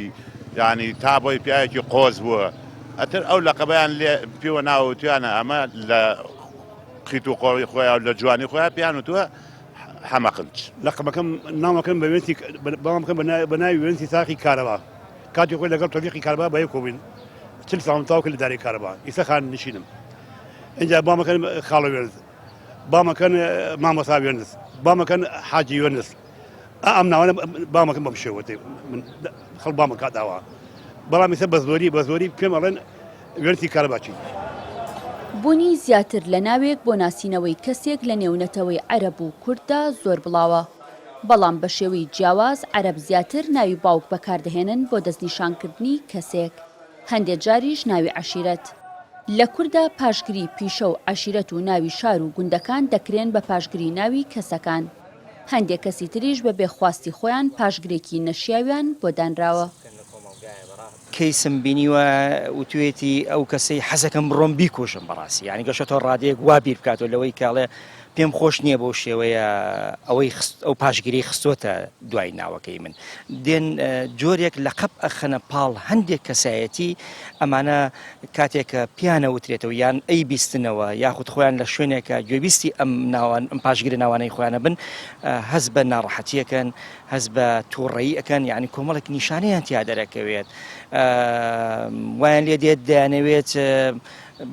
یانی تا بۆی پیاەکی قۆز بووە. ئەتر ئەو لەقەبەیان لێ پێوە ناوتویانە ئەمە لە قیت و قۆڵی خۆیان لە جوانی خۆیان پیان وتووە حەمەقنج. لەقەبەکەم ناوەکەم بەڵامکەم بە ناوی وێنسی تاقی کارەبا. کاتی خۆی لەگەڵ تۆفیقی کارەبا بە یەک بووین. 40 ساڵم تاوکە لە داری کارەبا. ئیستا خان نشینم. اینجا بامەکەن خاڵە وێنس، بامەکەن مامۆستا وێنس، بامەکەن حاجی وێنس. ئەم ناوانە بامەکەم بە بشێوەتێ خەڵ بامە کاتاوە. بەڵام ئیستا بە زۆری پێم ئەڵێن وێنسی کارەباچی. بوونی زیاتر لە ناوێک بۆ ناسینەوەی کەسێک لە نێونەتەوەی عەرەب و کورددا زۆر بڵاوە. بەڵام بە شێوەی جیاواز عەرەب زیاتر ناوی باوک بەکاردەهێنن بۆ دەستنیشانکردنی کەسێک. هەندێک جاریش ناوی عەشیرەت. لە کووردا پاشگری پیشە و عەشیرەت و ناوی شار و گوندەکان دەکرێن بە پاشگری ناوی کەسەکان. هەندێک کەسی تریش بە بێخواستی خۆیان پاشگرێکی نەشیاویان بۆ دانراوە. کەیسم بینیوە وتوێتی ئەو کەسەی حەزەکەم بڕۆم بیکۆشم بەڕاستی، یعنی گەشتەوە ڕادەیەک وا بیر بکاتەوە لەوەی کاڵێ پێم خۆش نییە بۆ شێوەیە ئەوەی ئەو پاشگیری خستۆتە دوای ناوەکەی من. دێن جۆرێک لە قەب ئەخەنە پاڵ هەندێک کەسایەتی ئەمانە کاتێکە پیانە وترێتەوە یان ئەی بیستنەوە یاخود خۆیان لە شوێنێکە گوێبیستی ئەم پاشگیری ناوانەی خۆیانە بن هەز بە ناڕەحەتیەکەن، هەز بە تووڕەیی ئەەکەن، یعنی کۆمەڵێک نیشانەیان تیا دەرەکەوێت. وایان لێ دێت دەیانەوێت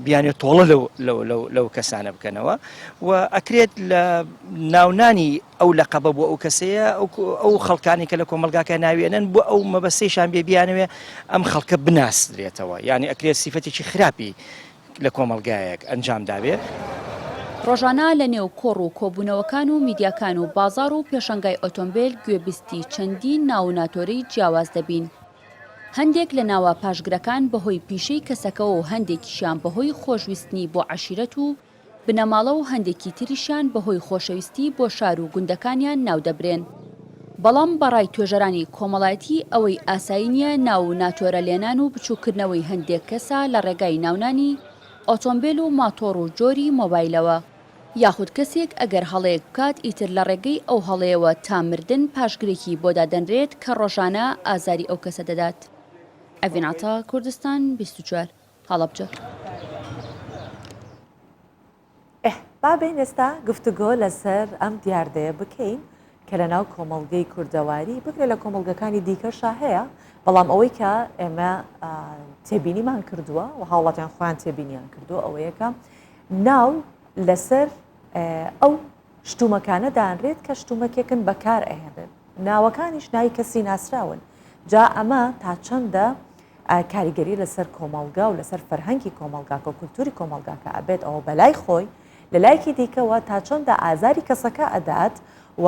بیانێت تۆڵە لەو کەسانە بکەنەوە و ئەکرێت لە ناونانی ئەو لەقەبە بۆ ئەو کەسەیە ئەو خەڵکانی کە لە کۆمەلگاکە ناوێنن بۆ ئەو مەبەستەیشان بێ بیانەوێ ئەم خەڵکە بناسدرێتەوە، یعنی ئەکرێت سیفەتێکی خراپی لە کۆمەلگایەک ئەنجام دابێ. ڕۆژانە لە نێو کۆڕ و کۆبوونەوەکان و میدیاکان و بازار و پێشەنگای ئۆتۆمبیل گوێبیستی چەندین ناو و ناتۆرەی جیاواز دەبین. هەندێک لە ناوە پاشگرەکان بەهۆی پیشەی کەسەکەەوە و هەندێکیشیان بەهۆی خۆشویستنی بۆ عەشیرەت و بنەماڵە و هەندێکی تریشیان بەهۆی خۆشەویستی بۆ شار و گوندەکانیان ناو دەبرێن. بەڵام بەڕای توێژەرانی کۆمەڵایەتی ئەوەی ئاسایی نییە ناو و ناتۆرە لێنان و بچووکردنەوەی هەندێک کەسە لە ڕێگای ناونانی ئۆتۆمبیل و ماتۆڕ و جۆری مۆبایلەوە. یاخود کەسێک ئەگەر هەڵەیەک بکات ئیتر لە ڕێگەی ئەو هەڵەیەوە تا مردن پاشگرێکی بۆ دادەنرێت کە ڕۆژانە ئازاری ئەو کەسە دەدات. ئەڤیناتە کوردستان 24 هەڵەبجە. بابین ئێستا گفتوگۆ لەسەر ئەم دیاردەیە بکەین کە لە ناو کۆمەڵگەی کوردەواری بگرێت لە کۆمەڵگەکانی دیکەشا هەیە، بەڵام ئەوەی کە ئێمە تێبینیمان کردووە و هاوڵاتیان خۆیان تێبینیان کردووە ئەوەیەکە ناو لەسەر ئەو شتومەکانە دانرێت کە شتومەکێکن بەکار ئەهێنن، ناوەکانیش ناوی کەسی ناسراون. جا ئەمە تا چەندە کاریگەری لەسەر کۆمەڵگا و لەسەر فەرهەنگی کۆمەلگاکە و کولتوری کۆمەلگاکە ئەبێت ئەوە بەلای خۆی لە لایەکی دیکەوە تا چەندە ئازاری کەسەکە ئەدات و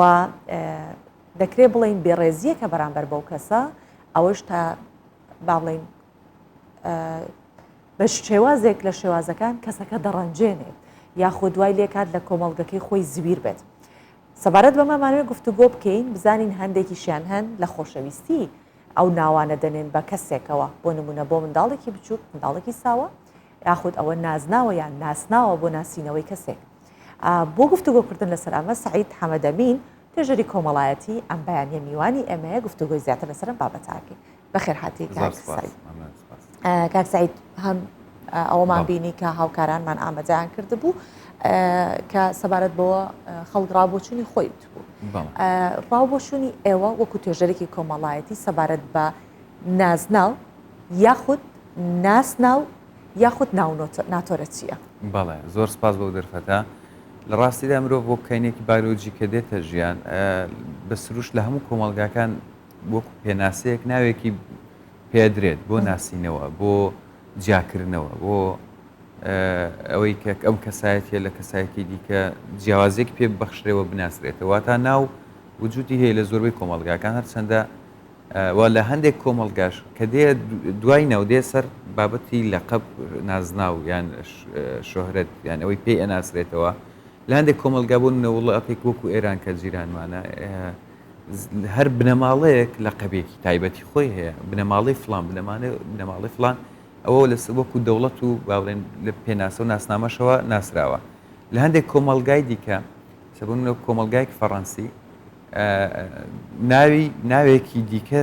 دەکرێت بڵین بێڕێزیە کە بەرامبەر بەو کەسە ئەوەش تا باڵین بە شێوازێک لە شێوازەکان کەسەکە دەڕەنجێنێت یاخود دوای لێکات لە کۆمەڵگەکەی خۆی زویر بێت. سەبارەت بەمەمانوێت گفتوگۆ بکەین بزانین هەندێکیشیان هەن لە خۆشەویستی ئەو ناوانە دەنێن بە کەسێکەوە، بۆ نمونە بۆ منداڵێکی بچووک منداڵێکی ساوە یاخود ئەوە نازناوە یان ناسناوە بۆ ناسینەوەی کەسێک. بۆ گفتوگۆکردن لەسەر ئەمە سعید حەمەدەمین توێژەری کۆمەڵایەتی ئەم بەیانیە میوانی ئێمەیە گفتوگۆی زیاتر لەسەر بابەتاکە بەخێر هاتی کاک سعید هەم ئەوەمان بینی کە هاوکارانمان ئامادەیان کرده بوو کە سەبارەت بەوە خەڵک ڕابۆچوونی خۆی بوو ڕاوبۆچوونی ئێوە وەکو توێژەرێکی کۆمەڵایەتی سەبارەت بە نازناو یاخود ناسناو یاخود ناتۆرە چییە؟ بەڵێ زۆر سپاس بۆ دەرفەتە لە ڕاستیدا مرۆڤ بۆ بکەینێکی بایۆلۆجی کە دێتە ژیان بە سروش لە هەموو کۆمەڵگاکان وەکو پێناسەیەک ناوێکی پێدرێت بۆ ناسینەوە بۆ جیاکردنەوە بۆ ئەوەی کە ئەم کەسایەتە لە کەسایەتی دیکە جیاوازێک پێ بەخشرەوە بناسرێتەوە تا ناو وجودی هەیە لە زۆربەی کۆمەڵگاکان هەرچەندە وا لە هەندێک کۆمەڵگاش کە دێ دوای نەودێ سەر بابەتی لەقەب نازناو یان شۆهرەت یان ئەوەی پێی ئەناسرێتەوە لە هەندێک کۆمەلگا بوون نەوڵاتێک وەکو ئێران کە جیرانمانە هەر بنەماڵەیەک لە قەبێکی تایبەتی خۆی هەیە بنەماڵی فلان بنەماڵی فلان ئەوە لە وەکو دەوڵەت و باڵێن لە پێناسە و ناسنامەشەوە ناسراوە لە هەندێک کۆمەلگای دیکە سەبوون کۆمەلگایك فەڕەنسی ناوێکی دیکە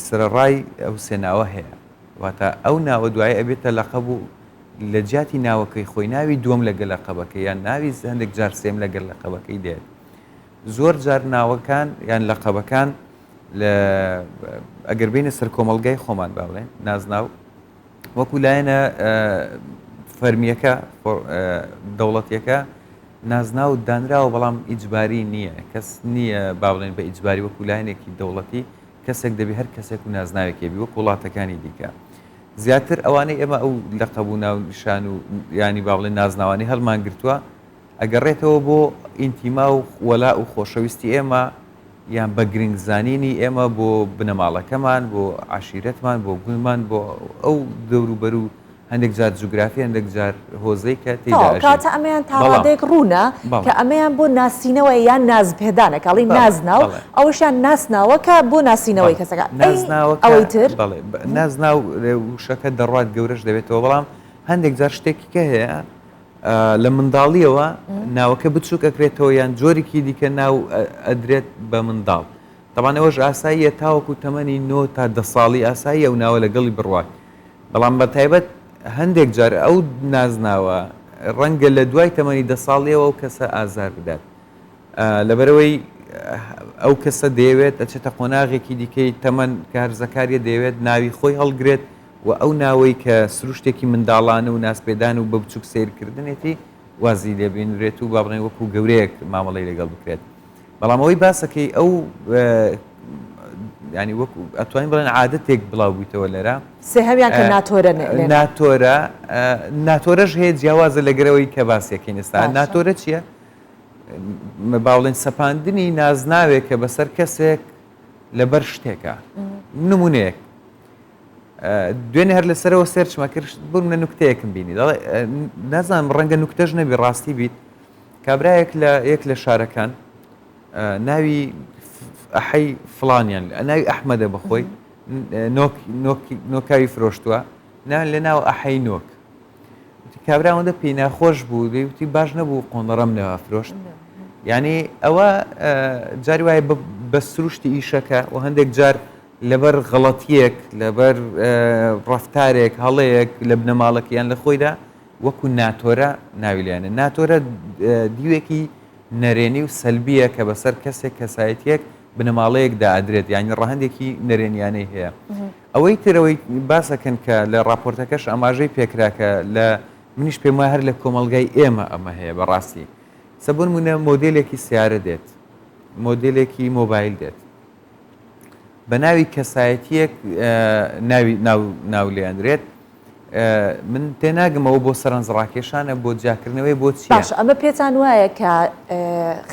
سرەڕای ئەو سێناوە هەیە واتە ئەو ناوە دوای ئەبێتە لەقەب و لە جیاتی ناوەکەی خۆی ناوی دووەم لەگەڵ لەقەبەکەی یان ناوی هەندێک جار سێم لەگەڵ لەقەبەکەی دێت زۆر جار ناوەکان یان لەقەبەکان ئەگەر بینە سەر کۆمەلگای خۆمان باڵێن نازناو وەکو لایەنە فەرمیەکە دەوڵەتیەکە نازناو دانراوە بەڵام ئیجباری نییە کەس نییە باڵێن بە ئیجباری وەکو لایەنێکی دەوڵەتی کەسێک دەبێت هەر کەسێک و نازناوێکی بی وەکو وڵاتەکانی دیکە زیاتر ئەوانەی ئێمە ئەو لەقەب و ناونیشان و ینی باڵێن نازناوانی هەڵمان گرتووە ئەگەڕێتەوە بۆ ئینتیما و وەلا و خۆشەویستی ئێمە یان بە گرنگزانینی ئێمە بۆ بنەماڵەکەمان بۆ عشیرەتمان بۆ گوڵمان بۆ ئەو دەوروبەر و هەندێک جار جوگرافی هەندێک جار هۆزەی کە کاتە ئەمەیان تاڕادێک ڕوونە کە ئەمەیان بۆ ناسینەوە یان نازپێدانە کاڵی نازناو ئەوەشیان ناسناوە کە بۆ ناسینەوەی کەسەکە ئەوەی تر نازناو وشەکە دەڕات گەورەش دەبێتەوە بەڵام هەندێک جار شتێکی کە هەیە لە منداڵیەوە ناوەکە بچووک ئەکرێتەوە یان جۆرێکی دیکە ناو ئەدرێت بە منداڵ تەوان ئەوەش ئاساییە تاوەکو تەمەنی 9 تا 10 ساڵی ئاسایی ئەو ناوە لەگەڵی بڕوات بەڵام بە تایبەت هەندێک جار ئەو نازناوە ڕەنگە لە دوای تەمەنی 10 ساڵیەوە ئەو کەسە ئازار بدات لەبەرەوەی ئەو کەسە دەیەوێت ئەچێتە قۆناغێکی دیکەی تەمەن کە هەرزەکاریە دەیەوێت ناوی خۆی هەڵگرێت و ئەو ناوەی کە سروشتێکی منداڵانە و ناسپێدان و بە بچووک سیرکردنێتی وازی لێبێنرێت و با بڵێن وەکو گەورەیەک مامەڵی لەگەڵ بکرێت بەڵام ئەوەی باسەکەی ئەو ینی وەکو ئەتوانین بڵێن عادەتێک بڵاو بوویتەوە لێرە سێهەمیان کە ناتۆرەش هەیە جیاوازە لەگەرەوەی کە باسیەکەین ئێستا ناتۆرە چییە؟ باڵێن سەپاندنی نازناوێکە بەسەر کەسێک لەبەر شتێکە نمونەیەک دوێنێ هەر لەسەرەوە سێرچمە کرد بوون لە نوکتەیەکم بینی نازانم ڕەنگە نوکتەژ نەبی ڕاستی بیت کابراایەک لە یەک لە شارەکان ناوی ئەحەی فڵانیان ناوی ئەحمەدە بەخۆی نۆکاوی فرۆشتووە لە ناو ئەحەی نۆک کابراوەندە پێی ناخۆش بوو دەیوتی باش نەبوو قۆنەڕەم نەوە فرۆشت یعنی ئەوە جاری وایە بە سروشتی ئیشەکە و هەندێک جار لەبەر غەڵەتیەک لەبەر ڕەفتارێک هەڵەیەک لە بنەماڵەکەیان لە خۆیدا وەکو ناتۆرە ناویلیانە ناتۆرە دیوێکی نەرێنی و سەلبیە کە بەسەر کەسێک کەسایەتیەک بنەماڵەیەکدا ئەدرێت یانی ڕەهندێکی نەرێنیانەی هەیە ئەوەی ترەوەی باسەکەن کە لە راپۆرتەکەش ئاماژەی پێکراکە لە منیش پێم وایە هەر لە کۆمەلگای ئێمە ئەمە هەیە بەڕاستی سەبوون منە مۆدێلێکی سیارە دێت مۆدێلێکی مۆبایل دێت بە ناوی کەسایەتیەک ناو لێیاندرێت من تێناگەمەوە بۆ سەرنجڕاکێشانە بۆ جاکردنەوەی بۆ چی باش ئەمە پێتان وایە کە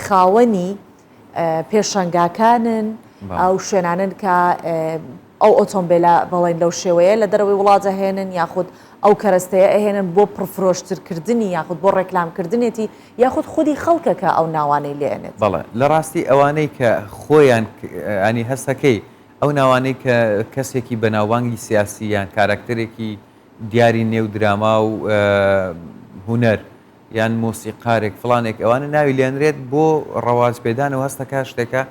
خاوەنی پێشەنگاکانن ئەو شوێنانن کە ئەو ئۆتۆمبیلە بەڵێن لەو شێوەیە لە دەرەوەی وڵاتە هێنن یاخود ئەو کەرەستەیە ئەهێنن بۆ پرفرۆشترکردنی یاخود بۆ ڕێکلامکردنێتی یاخود خودی خەڵکەکە ئەو ناوانەی لێنێت بەڵێ لە ڕاستی ئەوانەی کە خۆیان ئەنی هەستەکەی ئەو ناوانەی کە کەسێکی بەناوبانگی سیاسی یان کارکتەرێکی دیاری نێو دراما و هوەر یان مۆسیقارێک فڵانێک ئەوانە ناوی لێنرێت بۆ ڕەواز پێدان و هەستەکە شتێکە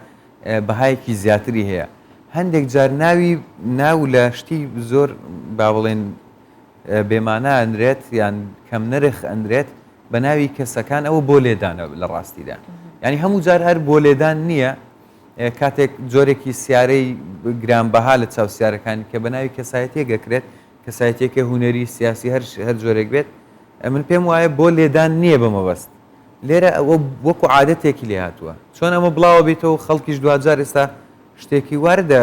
بەهایەکی زیاتری هەیە هەندێک جار ناو لە شتی زۆر با بڵێن بێمانە ئەندرێت یان کەم نرخ ئەندرێت بە ناوی کەسەکان ئەوە بۆ لێدانە لە ڕاستیدا ینی هەموو جار هەر بۆ لێدان نییە کاتێک جۆرێکی سیارەی گرانبەها لە چاوسیارەکانی کە بە ناوی کەسایەتێک گەکرێت کەسایەتێکە هوەری سیاسی هەر جۆرێک بێت من پێم وایە بۆ لێدان نییە بەمەبەست لێرە ئەوە وەکو عادەتێکی لێ هاتووە چۆن ئەمە بڵاوە بێتەوە خەڵکیش دوجار ئێستا شتێکی واردە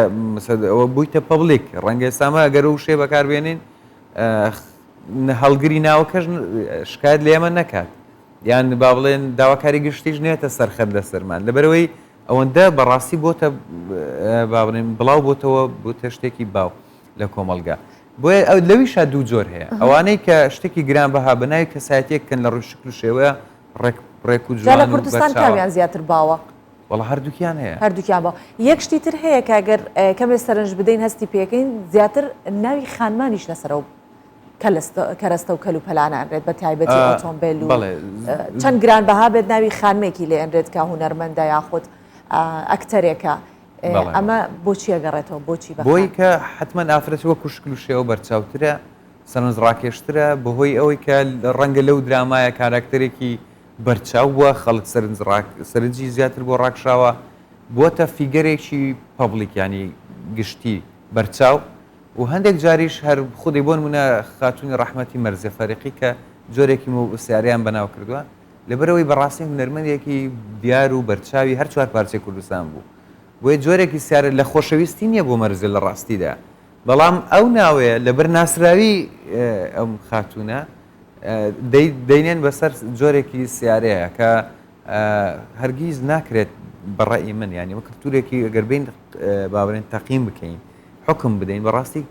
ئەوە بوویتە پەبلیک ڕەنگە ئێستامە ئەگەر و شێ بەکاربێنین هەڵگری ناوەکەش شکایەت لە ئێمە نەکات یان با بڵێن داواکاری گشتیش نێتە سەرخەت لەسەرمان لەبەرەوەی ئەوەندە بەڕاستی بۆتە با بڵێن بڵاو بۆتە شتێکی باو لە کۆمەلگا بۆیە ئەو لەویشە دوو جۆر هەیە ئەوانەی کە شتێکی گرانبەها بەناوی کەسایەتێککەن لە ڕوشکل و شێوەیە ڕێک و جوان لە کوردستان کامیان زیاتر باوە وەڵا هەردووکیان هەیە هەردووکیان باوە یەک شتی تر هەیە کە ئەگەر کەمێ سەرنج بدەین هەستی پێکەین زیاتر ناوی خانمانیش لەسەرەوە کەرەستە و کەل و پەلانە ئەنرێت بە تایبەتی ئۆتۆمبیل و چەند گرانبەها بێت ناوی خانمێکی لێ ئەنرێت کە هونەرمەندە یاخود ئەکتەرێکە ئەمە بۆچی ئەگەڕێتەوە بۆچی بۆی کە حتمما ئافرەت وەکو شکل و شێوە بەرچاوترە سەرنج ڕاکێشترە بەهۆی ئەوەی کە ڕەنگە لەو درامایە کاراکتەرێکی بەرچاو بووە خەڵک سەرنجی زیاتر بۆ ڕاکشاوە بووەتە فیگەرێکی پەبلیکیانی گشتی بەرچاو و هەندێک جاریش هەر خودی بۆ نمونە خاتونی ڕەحمەتی مەرزێ فەریقی کە جۆرێکی سیاریان بەناو کردووە لەبەرەوەی بەڕاستی هونەرمەندێکی دیار و بەرچاوی هەر چوار پارچەی کوردستان بوو بۆیە جۆرێکی سیارە لە خۆشەویستی نییە بۆ مەرزێ لە ڕاستیدا بەڵام ئەو ناوەیە لەبەر ناسراوی ئەم خاتونە دەینێن بەسەر جۆرێکی سیارەیە کە هەرگیز ناکرێت بەڕێی من ینی وە کلتورێکی ئەگەر بابرێن تەقیم بکەین حکم بدەین بەڕاستی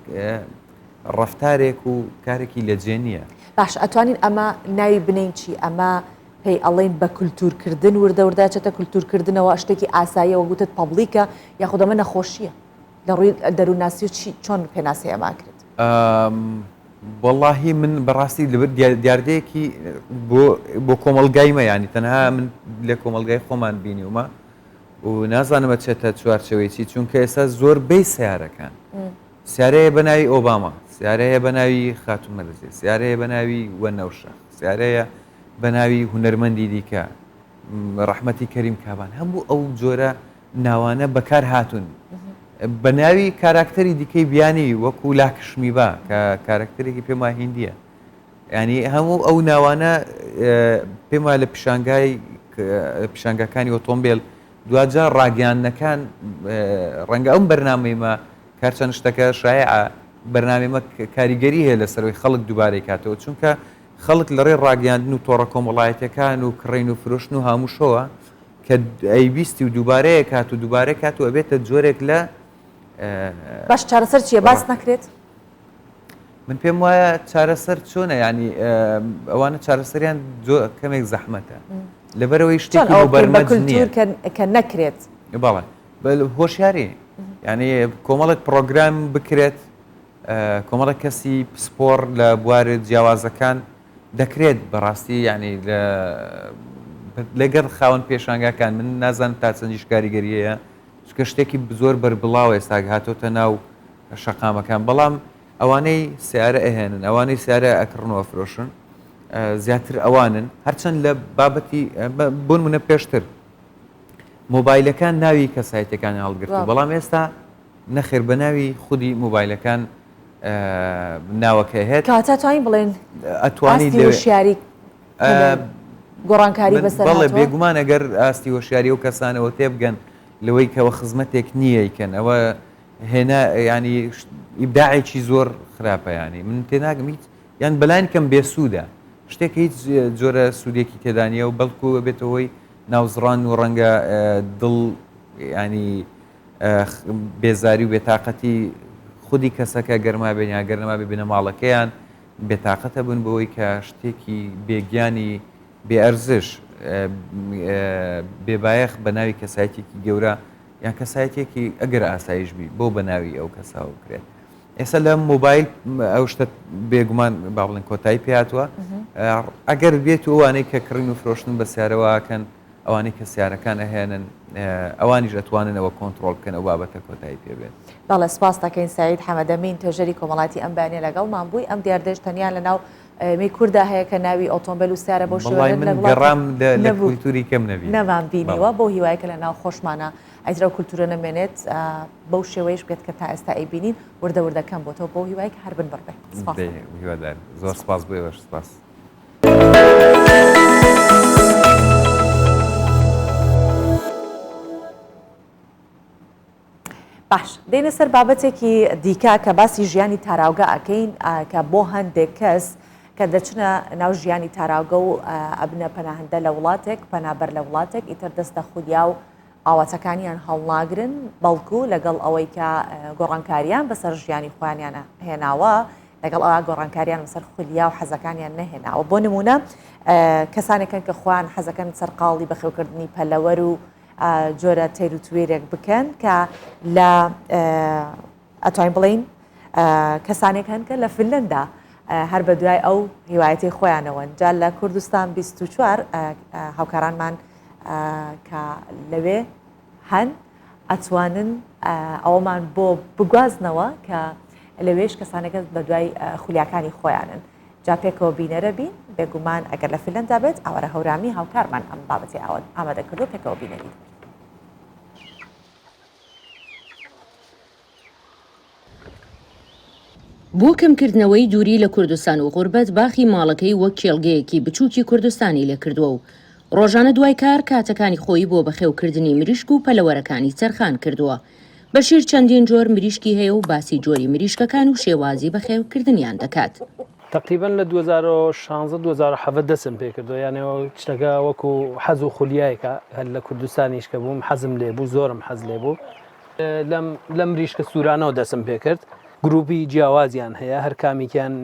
ڕەفتارێک و کارێکی لەجێ نییە باش ئەتوانین ئەمە ناوی بنین چی ئەمە پێی ئەڵێن بە کولتورکردن وردەوردا چێتە کولتورکردنەوە شتێکی ئاساییەوە گوتت پەبلیکە یاخود ئەمە نەخۆشیە لە ڕووی دەرووناسی و چۆن پێناسی ئەمان کرد واللهی من بەڕاستی لەبەر دیاردەیەکی بۆ کۆمەلگایمە ینی تەنها من لە کۆمەلگای خۆمان بینیومە و نازانمە چێتە چوارچەوەیی چونکە ئێستا زۆر بەی سیارەکان سیارەیە بە ناوی ئۆباما سیارەیە بە ناوی خاتون مەرزێ سیارەیە بە ناوی وەنەوشە سیارەیە بە ناوی هونەرمەندی دیکە ڕەحمەتی کەریم کابان هەموو ئەو جۆرە ناوانە بەکار هاتوون بە ناوی کاراکتەری دیکەی بیانی وەکو لاکشمیبا کە کاراکتەرێکی پێم وای هیندیە ینی هەموو ئەو ناوانە پێم وای لە پیشانگەکانی ئۆتۆمبیل دوجار ڕاگەیاندنەکان ڕەنگە ئەم بەرنامەیمە کارچەند شتەکە شایعە بەرنامێمە کاریگەری هەیە لەسەرەوەی خەڵک دووبارەی کاتەوە چونکە خەڵک لەڕێ ڕاگەیاندن و تۆڕە کۆمەڵایەتەکان و کڕین و فرۆشتن و هەمووشەوە کە ئەیبیستی و دووبارەیە کات و دووبارە کات و ئەبێتە جۆرێک لە باش چارەسەر چییە باس نەکرێت من پێم وایە چارەسەر چۆنە ینی ئەوانە چارەسەریان کەمێک زەحمەتە لەبەرەوەی شتێکی بەرمەج نییە کە نەکرێت بەڵێ هۆشیاری ینی کۆمەڵێک پرۆگرام بکرێت کۆمەڵێک کەسی سپۆر لە بوارە جیاوازەکان دەکرێت بەڕاستی ینی لەگەڵ خاوەن پێشانگاکان من نازانم تا چەندیش کاریگەریەیە چکە شتێکی زۆر بەربڵاوە ئێستا هاتۆتە ناو شەقامەکان بەڵام ئەوانەی سیارە ئەهێنن ئەوانەی سیارە ئەکڕنەوە فرۆشن زیاتر ئەوانن هەرچەند لە بابەتی بۆ نمونە پێشتر مۆبایلەکان ناوی کەسایەتەکان هەڵگرت بەڵام ئێستا نەخێر بە ناوی خودی مۆبایلەکان ناوەکە هێت کاتە توانین بڵێن ئەتوانی وشیاری گۆڕانکاری بەسەر بەڵێ بێگومان ئەگەر ئاستی وەشیاری و کەسانەوە تێبگەن لەوەی کەەوە خزمەتێک نییە یکەن ئەوە هێنا ینی ئیبداعێکی زۆر خراپە ینی من تێناگەم هیچ یان بەلایەن کەم بێسوودە شتێک هیچ جۆرە سوودێکی تێدانیە و بەڵکو بێتەوەی ناوزڕان و ڕەنگە دڵ ینی بێزاری و بێتاقەتی خودی کەسەکە گەرما بێنیا گەرما ببینە ماڵەکەیان بێتاقەتە بوون بەوەی کە شتێکی بێگیانی بێئەرزش بێبایەخ بە ناوی کەسایەتێکی گەورە یان کەسایەتێکی ئەگەر ئاسایش بی بۆ بە ناوی ئەو کەساوە بکرێت ئێستا لە مۆبایل ئەو شتە بێگومان با بڵێن کۆتایی پێهاتووە ئەگەر بێت و ئەوانەی کە کڕین و فرۆشتن بە سیارەوەکەن ئەوانەی کە سیارەکان ئەهێنن ئەوانیش ئەتوانن ئەوە کۆنتترۆل بکەن ئەو بابەتە کۆتایی پێبێت. بەڵێ سپاس دەکەین سعید حەمەدەمین تۆژەری کۆمەڵاتی ئەم بەیانیە لەگەڵمان بووی ئەم دیاردەش تەنیا لەناو می کووردا هەیە کە ناوی ئۆتۆمبیل و سیارە بۆ شێوەیە گەڕام لە کولتوری کەم نەبی نەمان بینیوە بۆ هیوایەکە لە ناو خۆشمانە ئەیترا کولتورە نەمێنێت بەو شێوەیەش بێت کە تا ئێستا ئەیبینین وردە وردەکەم بۆتەوە بۆ هیوایەک هەر بن بڕبێ هیوادار زۆر سپاس بۆ ئێوەش سپاس. باش دێنە سەر بابەتێکی دیکە کە باسی ژیانی تاراوگە ئەکەین کە بۆ هەندێک کەس کە دەچنە ناو ژیانی تاراوگە و ئەبنە پەناهەندە لە وڵاتێک پەنابەر لە وڵاتێک ئیتر دەستە خولیا و ئاواتەکانیان هەڵناگرن بەڵکو لەگەڵ ئەوەی کە گۆڕانکاریان بەسەر ژیانی خۆیانیانە هێناوە لەگەڵ ئەوە گۆڕانکاریان بەسەر خولیا و حەزەکانیان نەهێناوە بۆ نمونە کەسانێکن کە خۆیان حەزەکەن سەرقاڵی بەخێوکردنی پەلەوەر و جۆرە تەیر و توێرێک بکەن کە لە ئەتوانین بڵین کەسانێک هەن کە لە فنلەندا هەر بە دوای ئەو هیوایەتی خۆیانەوەن جا لە کوردستان 24 هاوکارانمان کە لەوێ هەن ئەتوانن ئەوەمان بۆ بگوازنەوە کە لەوێش کەسانەکە بە دوای خولیاکانی خۆیانن جا پێکەوە بینەرە بین بێگومان ئەگەر لە فنلەندا بێت ئەوەرە هەورامی هاوکارمان ئەم بابەتی ئامادەکردو پێکەوە بینەری. بۆ کەمکردنەوەی دووری لە کوردستان و غوربەت باخی ماڵەکەی وەک کێڵگەیەکی بچووکی کوردستانی لێکردووە و ڕۆژانە دوای کار کاتەکانی خۆی بۆ بەخێوکردنی مریشک و پەلەوەرەکانی چەرخان کردووە. بەشیر چەندین جۆر مریشکی هەیە و باسی جۆری مریشکەکان و شێوازی بەخێوکردنیان دەکات. تقریبا لە 2016-2017 دەسم پێ کردو یانەوە شتەکە وەکو حەز و خولیایەکە هەر لە کوردستانیش کە بووم حەزم لێ بوو زۆرم حەز لێ بوو لەم مریشکە سوورانەوە دەسم پێ کرد. گروپی جیاوازیان هەیە هەر کامیکیان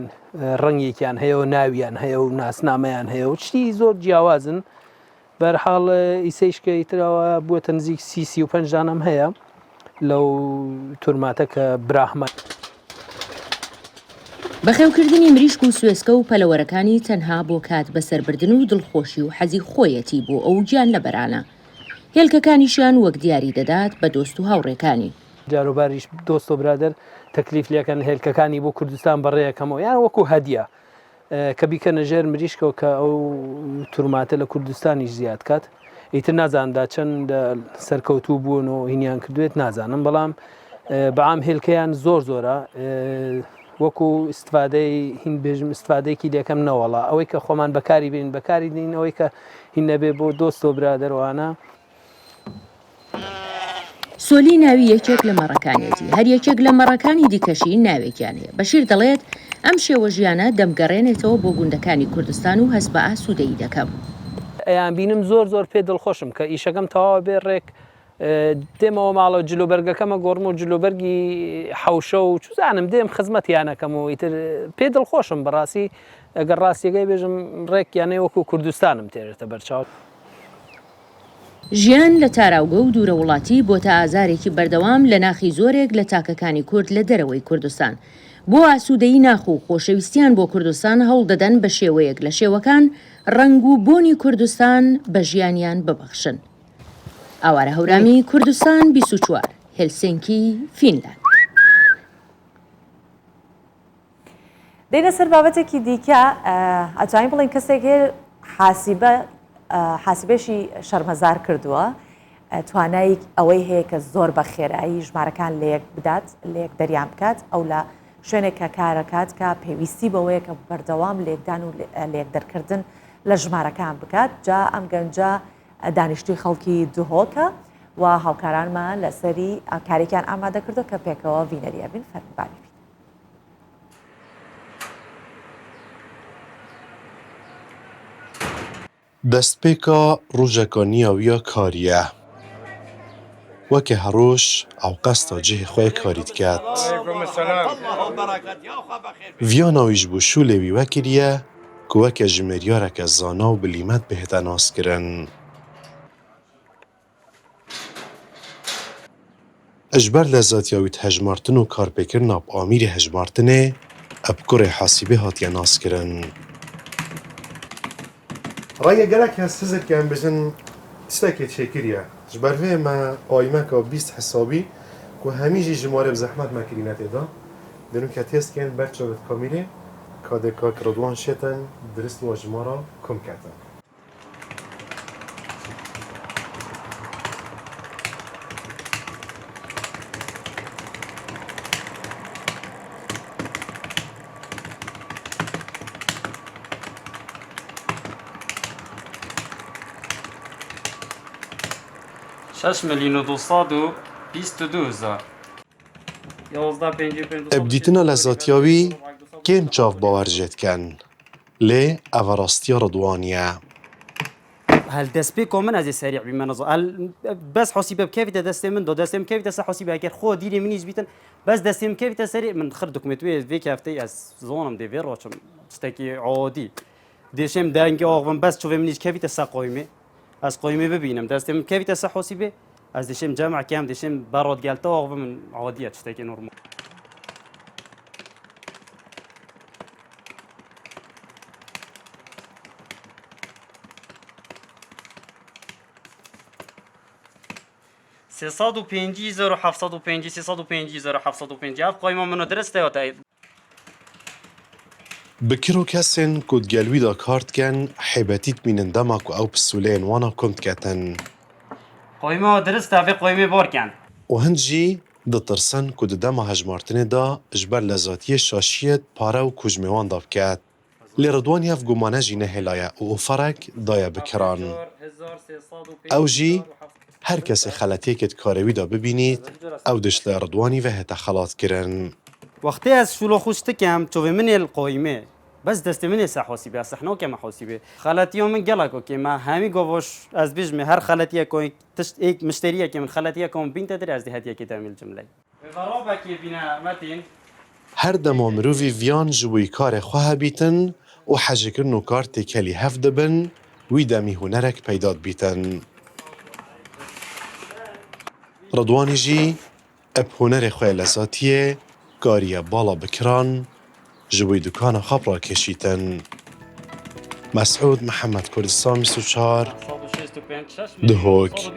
ڕەنگێکیان هەیە و ناویان هەیە و ناسنامەیان هەیە و چتی زۆر جیاوازن بەرحاڵ ئیسەیشکە ئیترەوە بووە نزیک 35 دانم هەیە لەو تورماتە کە براحمە. بەخێوکردنی مریشک و سوێسکە و پەلەوەرەکانی تەنها بۆ کات بەسەربردن و دڵخۆشی و حەزی خۆیەتی بۆ ئەو گیان لە بەرانە هێلکەکانیشیان وەک دیاری دەدات بە دۆست و هاوڕێکانی. جاروباریش دۆست و برادر تەکلیف لەکەن هێلکەکانی بۆ کوردستان بەڕێیەکەمەوە یان وەکو هەدیە کە بیکەنە ژێر مریشکەوە کە ئەو تورماتە لە کوردستانیش زیاد کات ئیتر نازاندا چەند سەرکەوتوو بوون و هینیان کردوێت نازانم بەڵام بەعام هێلکەیان زۆر زۆرە وەکو استفادەی هین بێژم استفادەیەکی دەکەم نەوەڵا ئەوەی کە خۆمان بەکاری بین بەکاری دین ئەوەی کە هین نەبێ بۆ دۆست و برادەرەوانە. سۆلی ناوی یەکێک لە مەڕەکانێتی هەر یەکێک لە مەڕەکانی دیکەشی ناوێکیان هەیە. بەشیر دەڵێت ئەم شێوە ژیانە دەمگەڕێنێتەوە بۆ گوندەکانی کوردستان و هەست بە ئاسوودەیی دەکەم. ئەیان بینم زۆر پێ دڵخۆشم کە ئیشەکەم تەواوە بێ ڕێک دێمەوە ماڵەوە جلوبەرگەکەمە گۆڕم و جلوبەرگی حەوشە و چزانم دێم خزمەتیانەکەم و ئیتر پێ دڵخۆشم بەڕاستی ئەگەر ڕاستیەکەی بێژم ڕێک یانەی وەکو کوردستانم تێرێتە بەرچاو. ژیان لە تاراوگە و دوورە وڵاتی بۆتە ئازارێکی بەردەوام لە ناخی زۆرێک لە تاکەکانی کورد لە دەرەوەی کوردستان. بۆ ئاسوودەیی ناخ و خۆشەویستیان بۆ کوردستان هەوڵ دەدەن بە شێوەیەک لە شێوەکان ڕنگ و بۆنی کوردستان بە ژیانیان ببەخشن. ئاوارە هەورامی کوردستان 24 هێلسینکی فینلاند. دێنە سەر بابەتێکی دیکە ئەتوانین بڵین کەسێک حاسبێشی شەرمەزار کردووە توانایی ئەوەی هەیە کە زۆر بە خێرایی ژمارەکان لەیەک بدات لەیەک دەریان بکات ئەو لە شوێنێک کە کارەکات کە پێویستی بەوەیە کە بەردەوام لێکدان و لێک دەرکردن لە ژمارەکان بکات جا ئەم گەنجە دانیشتوی خەڵکی دوهۆکە و هاوکارانمان لەسەری کارێکیان ئامادە کردو کە پێکەوە ڤینەریە بین فەرمانبانی. دەستپێکە ڕوژەکە نیاویە کاریە وەکە هەڕۆژ ئەو قەستە جێ خۆی کاری دکات ڤیاناویش بوو شولێوی وەکریە کە وەکە ژمێریارەکە زانا و بلیمەت بهێتە ناسکردن اجبر لە زاتیاویت هەژمارتن و کارپێکردنا ئامیری هەژمارتنێ ئەب کوڕێ حاسیبێ هاتیە ناسکردن. ڕەنگە گەلێک هەست هزێکیان بژن تشتێکی چێکریە ji ber vê me aymeka bîst hesabî ku hemî jî ji malê bi zehmet mekirîne têda derûnke têskên ber çavet kamîlê kadeka kiradwan şêtin dirist wa ji mara kom ketin. Ebdîtina li zatiyawî kêm çav bawer jê dikin. Lê ev rastiya Ridwanî ye. هل دست بی کومن از سریع بی منظور هل بس حسیبه بکیفی دستم من دو دستم کیفی دست حسیبه اگر خود دیری منیش بیتن بس دستم کیفی دست سریع من خرد دکمتوی وی کافتی از زونم دیویر روشم استکی عادی دیشم دنگ آقم بس چوب منیش کیفی دست قایمه از قایمه ببینم دستم کیفی دست حسیبه از دیشم جمع کم دیشم برات گلتا آقم من عادیه استکی نرمال. سیصد و پنجی زر و هفتصد و پنجی سیصد و پنجی زر و هفتصد و پنجی اف قایمه منو درسته یا تایید بکرو کسین کود گلوی دا کارت کن حیبتیت مینن دمک و او پسولین وانا کمت کتن قایمه درسته به قایمه بار کن و هنجی دترسن کود دم هجمارتنه دا اجبر لذاتی شاشیت پاره و کجمیوان داب کت لردوانی اف گمانه جینه هلایه و افرک دایه بکران او جی هر کسی خلطی که کاروی دا ببینید او دشت لردوانی و هتا خلاط کرن وقتی از شلو خوشت کم تو من القایمه بس دست من حاسیبه از صحنه کم حاسیبه خلطی من گلکو که ما همی گوش از بیشم هر خلطی کوی تشت یک مشتریه که من خلطی کوم بین تدری از دهاتیه که تعمل جمله ضربه که بنا متین هر دم مروی ویان جوی کار خواه بیتن و حاجه کرنو کارت کلی هفت دبن وی دمی هنرک پیداد بیتن ردوانی جی اب هنر خواه لذاتیه کاریه بالا بکران جوی دکان خب را کشیتن مسعود محمد کردستان 24 دهوک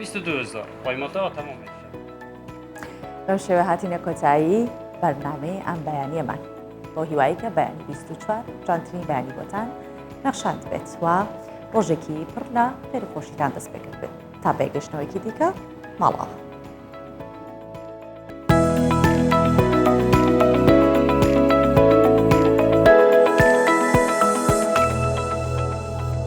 لەم شێوە هاتینە کۆتایی بەرنامەی ئەم بەیانیە من بۆ هیوایی کە بەیانی 24 جانترین بەیانی بۆتان نەخشاند بێت و ڕۆژێکی پڕ لە فێرخۆشیتان دەست پێکرد بێت تا بێگەشتنەوەیکی دیکە ماڵەوە.